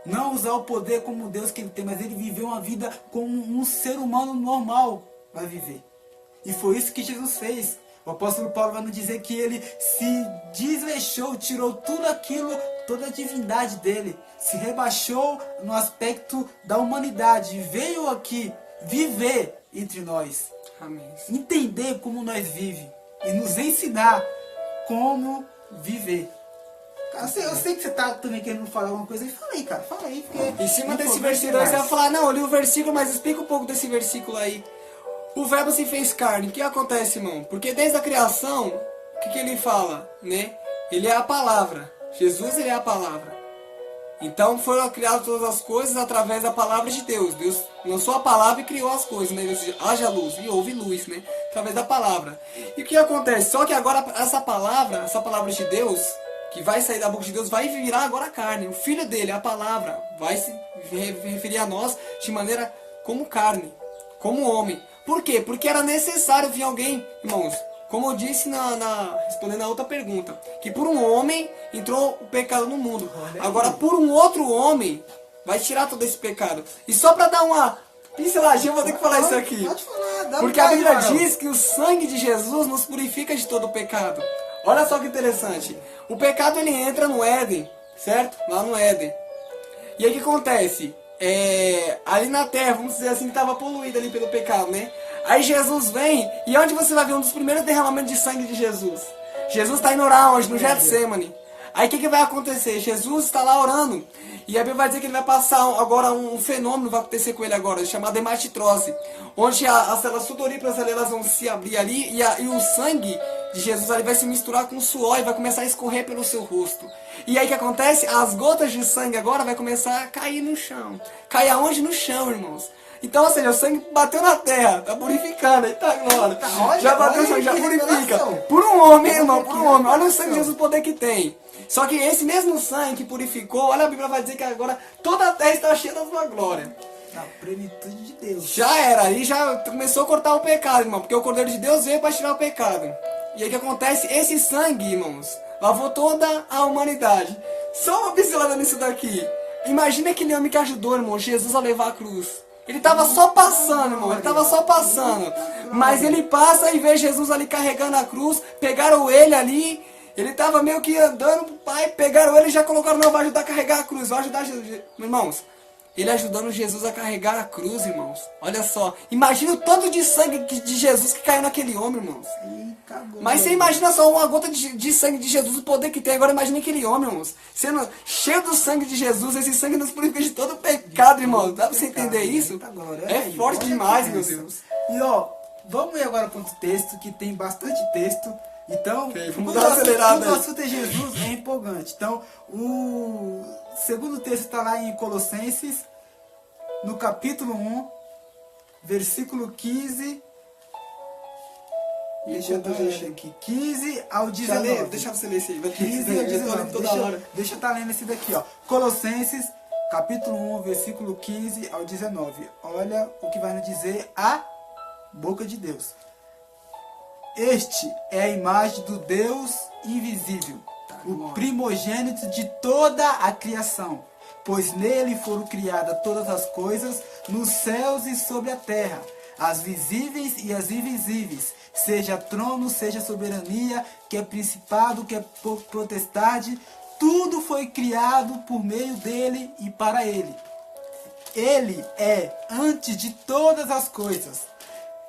Não usar o poder como Deus que ele tem, mas ele viveu uma vida como um ser humano normal vai viver. E foi isso que Jesus fez. O apóstolo Paulo vai nos dizer que ele se desleixou, tirou tudo aquilo, toda a divindade dele, se rebaixou no aspecto da humanidade, veio aqui viver entre nós. Amém. Entender como nós vivemos e nos ensinar como viver. Cara, eu sei que você tá também querendo falar alguma coisa aí. Fala aí, cara. Fala aí. Porque em cima desse versículo aí você vai falar, não, eu li o versículo, mas explica um pouco desse versículo aí. O Verbo se fez carne. O que acontece, irmão? Porque desde a criação, o que ele fala, né? Ele é a palavra. Jesus, ele é a palavra. Então foram criadas todas as coisas através da palavra de Deus. Deus lançou a palavra e criou as coisas, né? Deus disse, haja luz, e houve luz, né? Através da palavra. E o que acontece? Só que agora essa palavra de Deus, que vai sair da boca de Deus, vai virar agora carne. O Filho dele, a palavra, vai se referir a nós de maneira como carne, como homem. Por quê? Porque era necessário vir alguém, irmãos. Como eu disse respondendo a outra pergunta, que por um homem entrou o pecado no mundo. Agora por um outro homem vai tirar todo esse pecado. E só para dar uma pinceladinha, eu vou ter que falar isso aqui. Pode falar, porque a Bíblia diz que o sangue de Jesus nos purifica de todo o pecado. Olha só que interessante. O pecado ele entra no Éden, certo? Lá no Éden. E aí o que acontece? Ali na terra, vamos dizer assim, que estava poluída ali pelo pecado, né? Aí Jesus vem, e onde você vai ver um dos primeiros derramamentos de sangue de Jesus? Jesus está indo orar onde? No Getsemane. Aí o que vai acontecer? Jesus está lá orando, e a Bíblia vai dizer que ele vai passar agora um fenômeno, vai acontecer com ele agora, chamado hematitrose, onde as células sudoríparas ali, elas vão se abrir ali, e o sangue de Jesus ali vai se misturar com o suor e vai começar a escorrer pelo seu rosto. E aí o que acontece? As gotas de sangue agora vai começar a cair no chão. Cair aonde? No chão, irmãos. Então, ou seja, o sangue bateu na terra, tá purificando, eita glória. Já bateu o sangue, já purifica. Por um homem, irmão, por um homem. Olha o sangue de Jesus, o poder que tem. Só que esse mesmo sangue que purificou, olha, a Bíblia vai dizer que agora toda a terra está cheia da sua glória. Na plenitude de Deus. Já era, aí já começou a cortar o pecado, irmão, porque o Cordeiro de Deus veio para tirar o pecado. E aí o que acontece? Esse sangue, irmãos, lavou toda a humanidade. Só uma pincelada nisso daqui. Imagina aquele homem que ajudou, irmão, Jesus a levar a cruz. Ele estava só passando, irmão, ele estava só passando. Mas ele passa e vê Jesus ali carregando a cruz, pegaram ele ali, ele estava meio que andando pro pai, pegaram ele e já colocaram, não, vai ajudar a carregar a cruz, vai ajudar Jesus. Irmãos, ele ajudando Jesus a carregar a cruz, irmãos. Olha só, imagina o tanto de sangue de Jesus que caiu naquele homem, irmãos. Mas você imagina só uma gota de sangue de Jesus, o poder que tem. Agora imagina aquele homem, irmãos, sendo cheio do sangue de Jesus. Esse sangue nos purifica de todo o pecado, irmão. Dá pra você entender isso? É forte demais, meu Deus. E ó, vamos ir agora para outro texto, que tem bastante texto. Então, vamos dar uma acelerada. Quando o assunto é Jesus, é empolgante. Então, o segundo texto está lá em Colossenses, no capítulo 1, versículo 15. Deixa eu ver aqui. 15 ao 19. Deixa você ler esse aí. 15 ao 19. Deixa eu estar lendo esse daqui, ó. Colossenses, capítulo 1, versículo 15 ao 19. Olha o que vai nos dizer a boca de Deus. Este é a imagem do Deus invisível, o primogênito de toda a criação, pois nele foram criadas todas as coisas, nos céus e sobre a terra, as visíveis e as invisíveis, seja trono, seja soberania, que é principado, que é potestade, tudo foi criado por meio dele e para ele. Ele é antes de todas as coisas,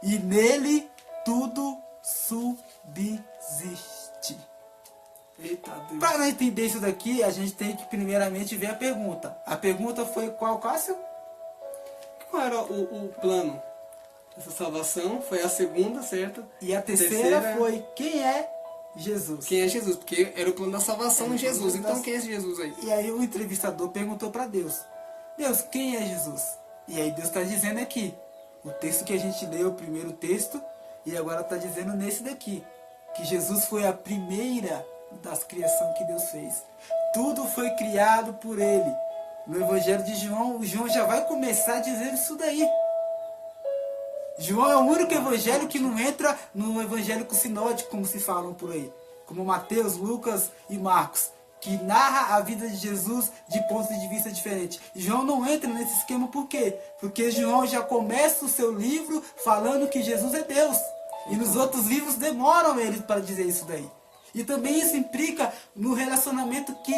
e nele tudo subsiste. Eita Deus. Para não entender isso daqui, a gente tem que primeiramente ver a pergunta. A pergunta foi qual, Cássio? Qual era o plano dessa salvação? Foi a segunda, certo? E a terceira foi quem é Jesus? Quem é Jesus? Porque era o plano da salvação em Jesus. Então quem é esse Jesus aí? E aí o entrevistador perguntou para Deus: Deus, quem é Jesus? E aí Deus está dizendo aqui, o texto que a gente leu, o primeiro texto, e agora está dizendo nesse daqui, que Jesus foi a primeira das criações que Deus fez. Tudo foi criado por Ele. No Evangelho de João, o João já vai começar dizendo isso daí. João é o único evangelho que não entra no evangélico sinótico, como se falam por aí. Como Mateus, Lucas e Marcos, que narra a vida de Jesus de pontos de vista diferentes. João não entra nesse esquema por quê? Porque João já começa o seu livro falando que Jesus é Deus. E nos outros livros demoram eles para dizer isso daí. E também isso implica no relacionamento que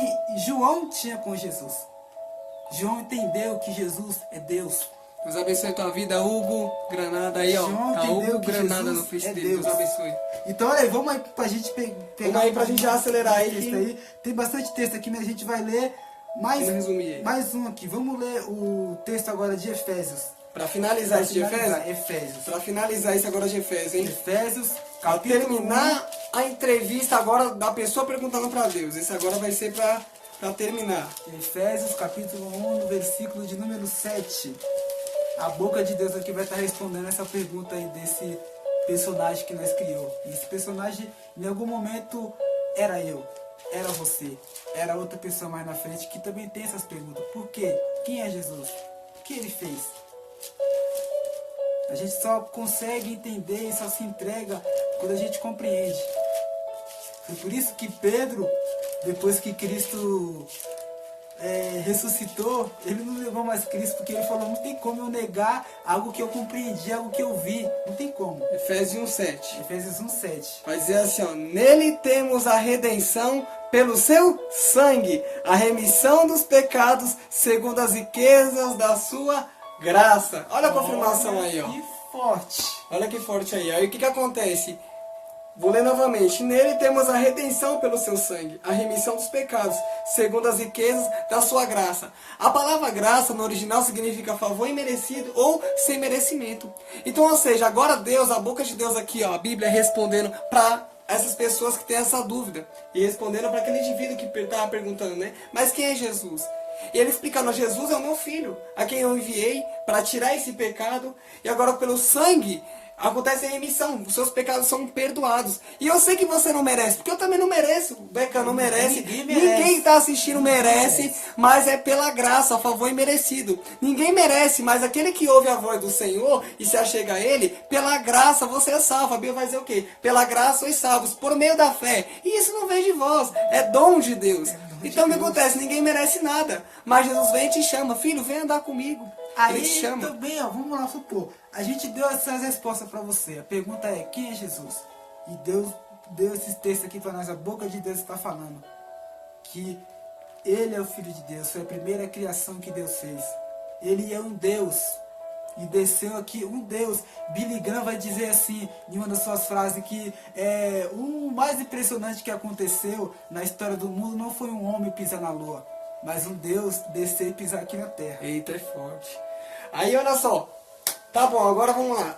João tinha com Jesus. João entendeu que Jesus é Deus. Deus abençoe a tua vida, Hugo Granada aí, ó. João Tá entendeu Hugo que Granada Jesus no Facebook. é Deus Deus. abençoe. Então, olha aí, vamos aí pra gente pegar. Vamos aí pra gente já acelerar aí. Texto aí. Tem bastante texto aqui, mas a gente vai ler Vamos resumir aí. mais um aqui. Vamos ler o texto agora de Efésios. Pra finalizar esse de Efésios? Efésios. Pra finalizar isso agora de Efésios, hein? Efésios, Pra capítulo terminar a entrevista agora da pessoa perguntando pra Deus. Esse agora vai ser pra terminar. 1. Efésios, capítulo 1, no versículo de número 7. A boca de Deus aqui vai estar respondendo essa pergunta aí desse personagem que nós criou. E esse personagem, em algum momento, era eu, era você, era outra pessoa mais na frente que também tem essas perguntas. Por quê? Quem é Jesus? O que ele fez? A gente só consegue entender e só se entrega quando a gente compreende. Foi por isso que Pedro, depois que Cristo ressuscitou, ele não negou mais Cristo, porque ele falou, não tem como eu negar algo que eu compreendi, algo que eu vi. Não tem como. Efésios 1:7. Efésios 1:7. Vai dizer assim, ó, nele temos a redenção pelo seu sangue, a remissão dos pecados, segundo as riquezas da sua graça. Olha a confirmação aí, ó. Que forte. Olha que forte aí. Aí o que acontece? Vou ler novamente. Nele temos a redenção pelo seu sangue, a remissão dos pecados, segundo as riquezas da sua graça. A palavra graça no original significa favor imerecido ou sem merecimento. Então, ou seja, agora Deus, a boca de Deus aqui, ó, a Bíblia respondendo para essas pessoas que têm essa dúvida. E respondendo para aquele indivíduo que estava perguntando, né? Mas quem é Jesus? E ele explicando, Jesus é o meu filho, a quem eu enviei para tirar esse pecado. E agora pelo sangue acontece a remissão, os seus pecados são perdoados. E eu sei que você não merece, porque eu também não mereço. Beca não merece, ninguém está assistindo merece, mas é pela graça, a favor imerecido. Ninguém merece, mas aquele que ouve a voz do Senhor e se achega a Ele, pela graça você é salvo. A Bíblia vai dizer o quê? Pela graça sois salvos, por meio da fé. E isso não vem de vós, é dom de Deus. Então o que acontece? Ninguém merece nada, mas Jesus vem e te chama, filho, vem andar comigo. Ele te Aí chama. também, ó, vamos lá supor, a gente deu essas respostas para você. A pergunta é, quem é Jesus? E Deus deu esses textos aqui para nós, a boca de Deus está falando que Ele é o Filho de Deus, foi a primeira criação que Deus fez. Ele é um Deus e desceu aqui, um Deus. Billy Graham vai dizer assim, em uma das suas frases, que o mais impressionante que aconteceu na história do mundo não foi um homem pisar na lua, mas um Deus descer e pisar aqui na terra. Eita, é forte. Aí, olha só. Tá bom, agora vamos lá.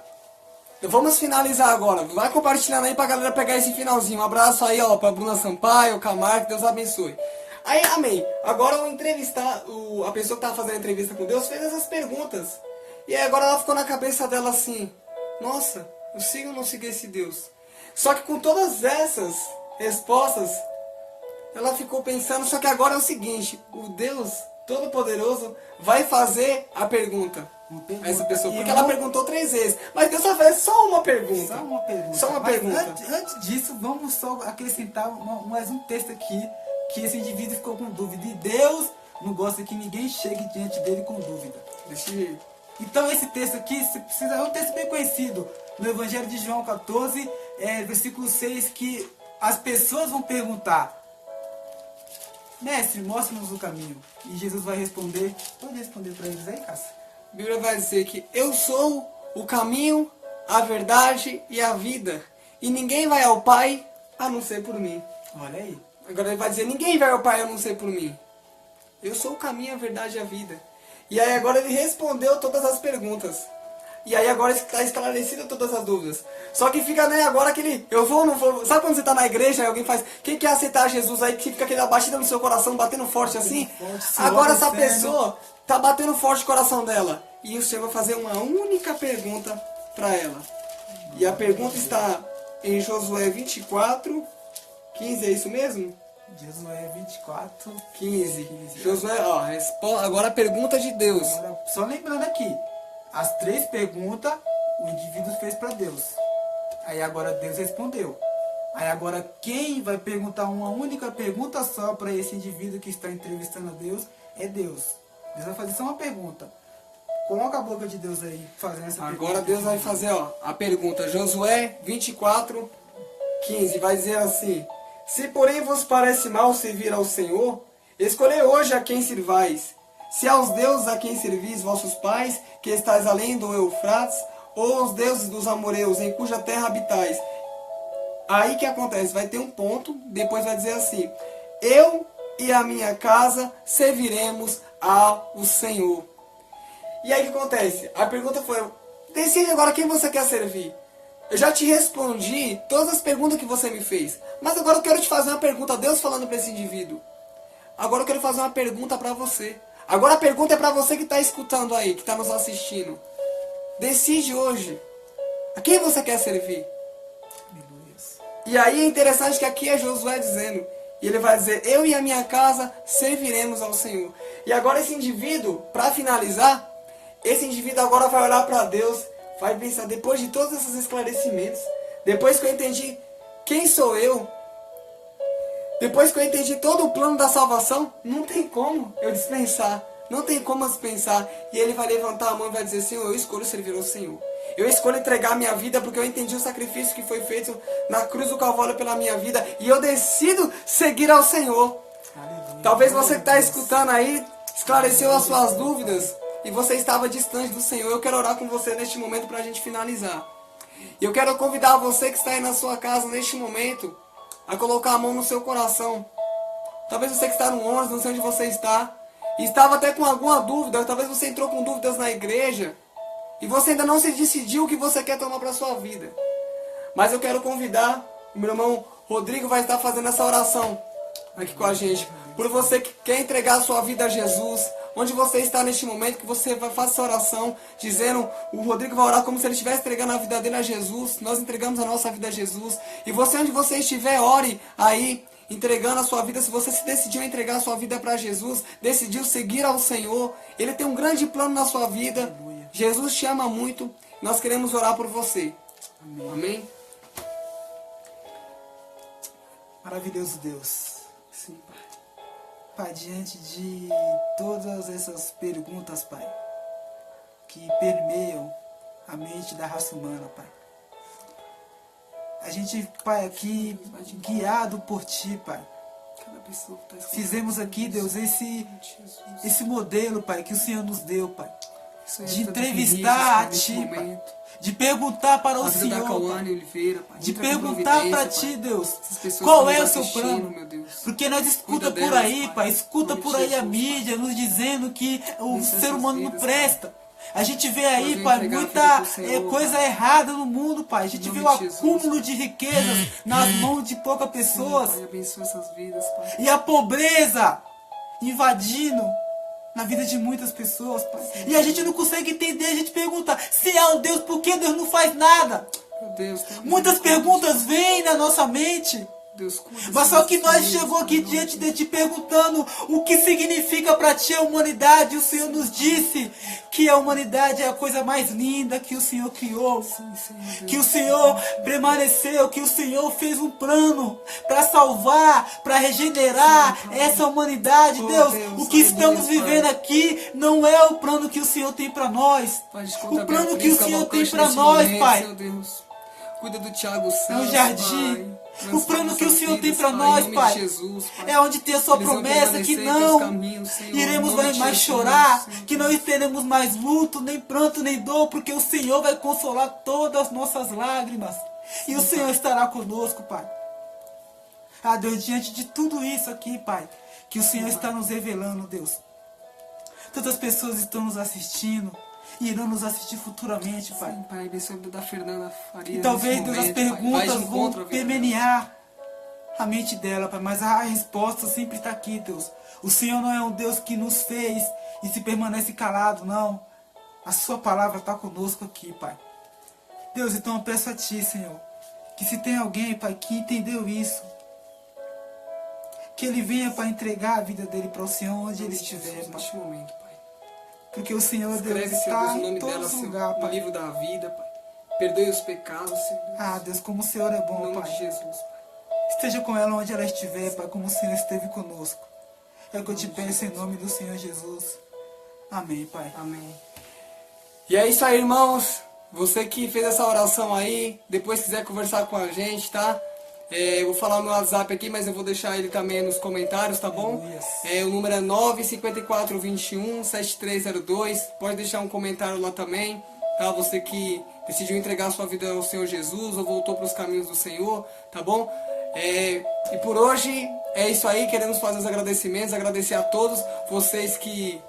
Vamos finalizar agora. Vai compartilhando aí pra galera pegar esse finalzinho. Um abraço aí, ó, pra Bruna Sampaio, Camargo, que Deus abençoe. Aí, amém. Agora o entrevistar, a pessoa que tava fazendo a entrevista com Deus fez essas perguntas. E aí agora ela ficou na cabeça dela assim, nossa, eu sigo ou não sigo esse Deus? Só que com todas essas respostas, ela ficou pensando, só que agora é o seguinte, o Deus Todo-Poderoso vai fazer a pergunta a essa pessoa. Porque ela perguntou 3 vezes. Mas Deus vai fazer só uma pergunta. Só uma pergunta. Só uma pergunta. Antes disso, vamos só acrescentar mais um texto aqui, que esse indivíduo ficou com dúvida. E Deus não gosta que ninguém chegue diante dele com dúvida. Desse jeito. Então esse texto aqui, você precisa, é um texto bem conhecido, no Evangelho de João 14, versículo 6, que as pessoas vão perguntar, mestre, mostra-nos o caminho. E Jesus vai responder, pode responder para eles aí, Cássio? A Bíblia vai dizer que eu sou o caminho, a verdade e a vida. E ninguém vai ao Pai a não ser por mim. Olha aí. Agora ele vai dizer, ninguém vai ao Pai a não ser por mim. Eu sou o caminho, a verdade e a vida. E aí agora ele respondeu todas as perguntas. E aí agora está esclarecido todas as dúvidas. Só que fica, né, agora aquele, eu vou ou não vou. Sabe quando você está na igreja e alguém faz, quem quer aceitar Jesus aí, que fica aquela batida no seu coração, batendo forte assim? Agora essa pessoa está batendo forte o coração dela. E o Senhor vai fazer uma única pergunta para ela. E a pergunta está em Josué 24, 15, é isso mesmo? Josué 24, 15. Josué, ó, agora a pergunta de Deus. Agora, só lembrando aqui, as 3 perguntas o indivíduo fez para Deus. Aí agora Deus respondeu. Aí agora quem vai perguntar uma única pergunta só para esse indivíduo que está entrevistando a Deus é Deus. Deus vai fazer só uma pergunta. Coloca a boca de Deus aí fazendo essa pergunta. Agora Deus vai fazer, ó, a pergunta. Josué 24, 15. Vai dizer assim: se porém vos parece mal servir ao Senhor, escolhei hoje a quem servais. Se aos deuses a quem servis vossos pais, que estáis além do Eufrates, ou aos deuses dos amoreus, em cuja terra habitais. Aí que acontece? Vai ter um ponto, depois vai dizer assim: eu e a minha casa serviremos ao Senhor. E aí o que acontece? A pergunta foi: decide agora quem você quer servir. Eu já te respondi todas as perguntas que você me fez. Mas agora eu quero te fazer uma pergunta, Deus falando para esse indivíduo. Agora eu quero fazer uma pergunta para você. Agora a pergunta é para você que está escutando aí, que está nos assistindo. Decide hoje a quem você quer servir. E aí é interessante que aqui é Josué dizendo. E ele vai dizer: eu e a minha casa serviremos ao Senhor. E agora esse indivíduo, para finalizar, esse indivíduo agora vai olhar para Deus, vai pensar, depois de todos esses esclarecimentos, depois que eu entendi quem sou eu, depois que eu entendi todo o plano da salvação, não tem como eu dispensar. Não tem como eu dispensar. E ele vai levantar a mão e vai dizer, Senhor, eu escolho servir ao Senhor. Eu escolho entregar a minha vida porque eu entendi o sacrifício que foi feito na cruz do Calvário pela minha vida. E eu decido seguir ao Senhor. Aleluia. Talvez você que está escutando aí, esclareceu as suas dúvidas e você estava distante do Senhor. Eu quero orar com você neste momento para a gente finalizar. E eu quero convidar você que está aí na sua casa neste momento a colocar a mão no seu coração. Talvez você que está no ônibus, não sei onde você está, e estava até com alguma dúvida, talvez você entrou com dúvidas na igreja, e você ainda não se decidiu o que você quer tomar para a sua vida. Mas eu quero convidar, o meu irmão Rodrigo vai estar fazendo essa oração aqui com a gente. Por você que quer entregar a sua vida a Jesus, onde você está neste momento, que você faça essa oração, dizendo, o Rodrigo vai orar como se ele estivesse entregando a vida dele a Jesus, nós entregamos a nossa vida a Jesus, e você onde você estiver, ore aí, entregando a sua vida. Se você se decidiu a entregar a sua vida para Jesus, decidiu seguir ao Senhor, Ele tem um grande plano na sua vida. Aleluia. Jesus te ama muito, nós queremos orar por você. Amém. Amém? Maravilhoso Deus. Sim, Pai. Pai, diante de todas essas perguntas, Pai, que permeiam a mente da raça humana, Pai. A gente, Pai, aqui, guiado por Ti, Pai, Cada pessoa que está fizemos aqui, Deus, esse modelo, Pai, que o Senhor nos deu, Pai. De entrevistar a Ti, Pai. De perguntar para o Senhor, Pai. De perguntar para Ti, Deus, qual é o Seu plano. Porque nós escuta por aí, Pai, escuta por aí a mídia nos dizendo que o ser humano não presta. A gente vê aí, Pai, muita coisa errada no mundo, Pai. A gente vê o acúmulo de riquezas nas mãos de poucas pessoas. E a pobreza invadindo na vida de muitas pessoas, Pai. E a gente não consegue entender, a gente pergunta, se há um Deus, por que Deus não faz nada? Muitas perguntas vêm na nossa mente. Mas só que nós chegou aqui diante de Ti perguntando o que significa para Ti a humanidade. O Senhor nos disse que a humanidade é a coisa mais linda que o Senhor criou. Que o Senhor permaneceu, que o Senhor fez um plano para salvar, para regenerar essa humanidade. Deus, o que estamos vivendo aqui não é o plano que o Senhor tem para nós. O plano que o Senhor tem para nós, Pai, cuida do Thiago é um jardim. O plano que o Senhor tem para nós, Pai, é onde tem a Sua promessa que não iremos mais chorar, que não teremos mais luto, nem pranto, nem dor, porque o Senhor vai consolar todas as nossas lágrimas. E o Senhor estará conosco, Pai. Ah, Deus, diante de tudo isso aqui, Pai, que o Senhor está nos revelando, Deus. Tantas pessoas estão nos assistindo, e irão nos assistir futuramente, Pai. Sim, Pai, abençoe da Fernanda Faria. E talvez, Deus, as perguntas vão permear a mente dela, Pai, mas a resposta sempre está aqui, Deus. O Senhor não é um Deus que nos fez e se permanece calado, não. A Sua palavra está conosco aqui, Pai. Deus, então eu peço a Ti, Senhor, que se tem alguém, Pai, que entendeu isso, que ele venha para entregar a vida dele para o Senhor onde ele estiver, Pai. Neste momento, Pai. Porque o Senhor, Deus, está em todo lugar, Pai. No livro da vida, Pai. Perdoe os pecados, Senhor. Ah, Deus, como o Senhor é bom, Pai. Em nome Pai. de Jesus, Pai. Esteja com ela onde ela estiver, Pai, como o Senhor esteve conosco. É o que eu te peço em nome do Senhor Jesus. Amém, Pai. Amém. E é isso aí, irmãos. Você que fez essa oração aí, depois quiser conversar com a gente, tá? Eu vou falar no WhatsApp aqui, mas eu vou deixar ele também nos comentários, tá bom? O número é 954217302. Pode deixar um comentário lá também, tá? Você que decidiu entregar a sua vida ao Senhor Jesus ou voltou para os caminhos do Senhor, tá bom? E por hoje é isso aí. Queremos fazer os agradecimentos, agradecer a todos vocês que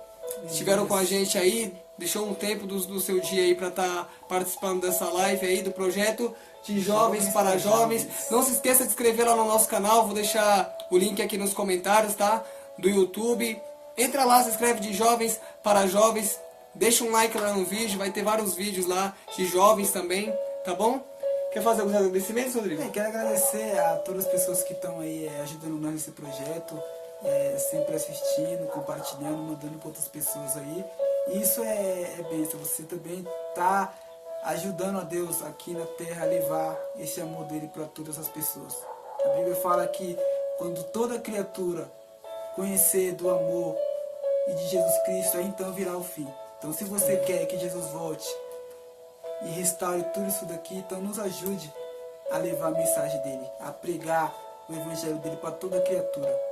estiveram com a gente aí, deixou um tempo do seu dia aí para estar participando dessa live aí do projeto de Jovens para Jovens. Não se esqueça de inscrever lá no nosso canal, vou deixar o link aqui nos comentários, tá? Do YouTube. Entra lá, se inscreve de Jovens para Jovens, deixa um like lá no vídeo, vai ter vários vídeos lá de jovens também, tá bom? Quer fazer alguns agradecimentos, Rodrigo? Bem, quero agradecer a todas as pessoas que estão aí ajudando nós nesse projeto, sempre assistindo, compartilhando, mandando para outras pessoas aí. E isso é bênção, você também tá ajudando a Deus aqui na terra a levar esse amor dele para todas as pessoas. A Bíblia fala que quando toda criatura conhecer do amor e de Jesus Cristo, aí então virá o fim. Então se você quer que Jesus volte e restaure tudo isso daqui, então nos ajude a levar a mensagem dele, a pregar o evangelho dele para toda criatura.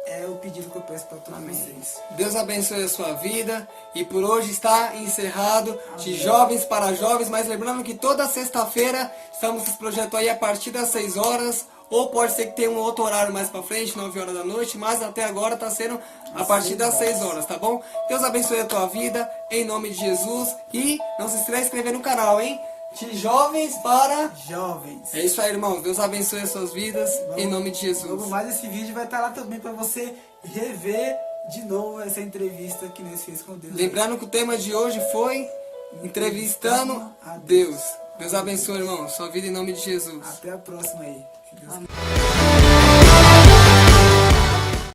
É o pedido que eu peço para todos vocês. Deus abençoe a sua vida. E por hoje está encerrado de Jovens para Jovens. Mas lembrando que toda sexta-feira estamos com esse projeto aí a partir das 6 horas. Ou pode ser que tenha um outro horário mais para frente, 9 horas da noite. Mas até agora está sendo a partir das 6 horas, tá bom? Deus abençoe a tua vida, em nome de Jesus. E não se esqueça de se inscrever no canal, hein? De Jovens para Jovens. É isso aí, irmãos. Deus abençoe as suas vidas, em nome de Jesus. Logo mais esse vídeo vai estar lá também para você rever de novo essa entrevista que nós fizemos com Deus. Lembrando que o tema de hoje foi Entrevistando a Deus. Deus abençoe, irmão. Sua vida em nome de Jesus. Até a próxima aí.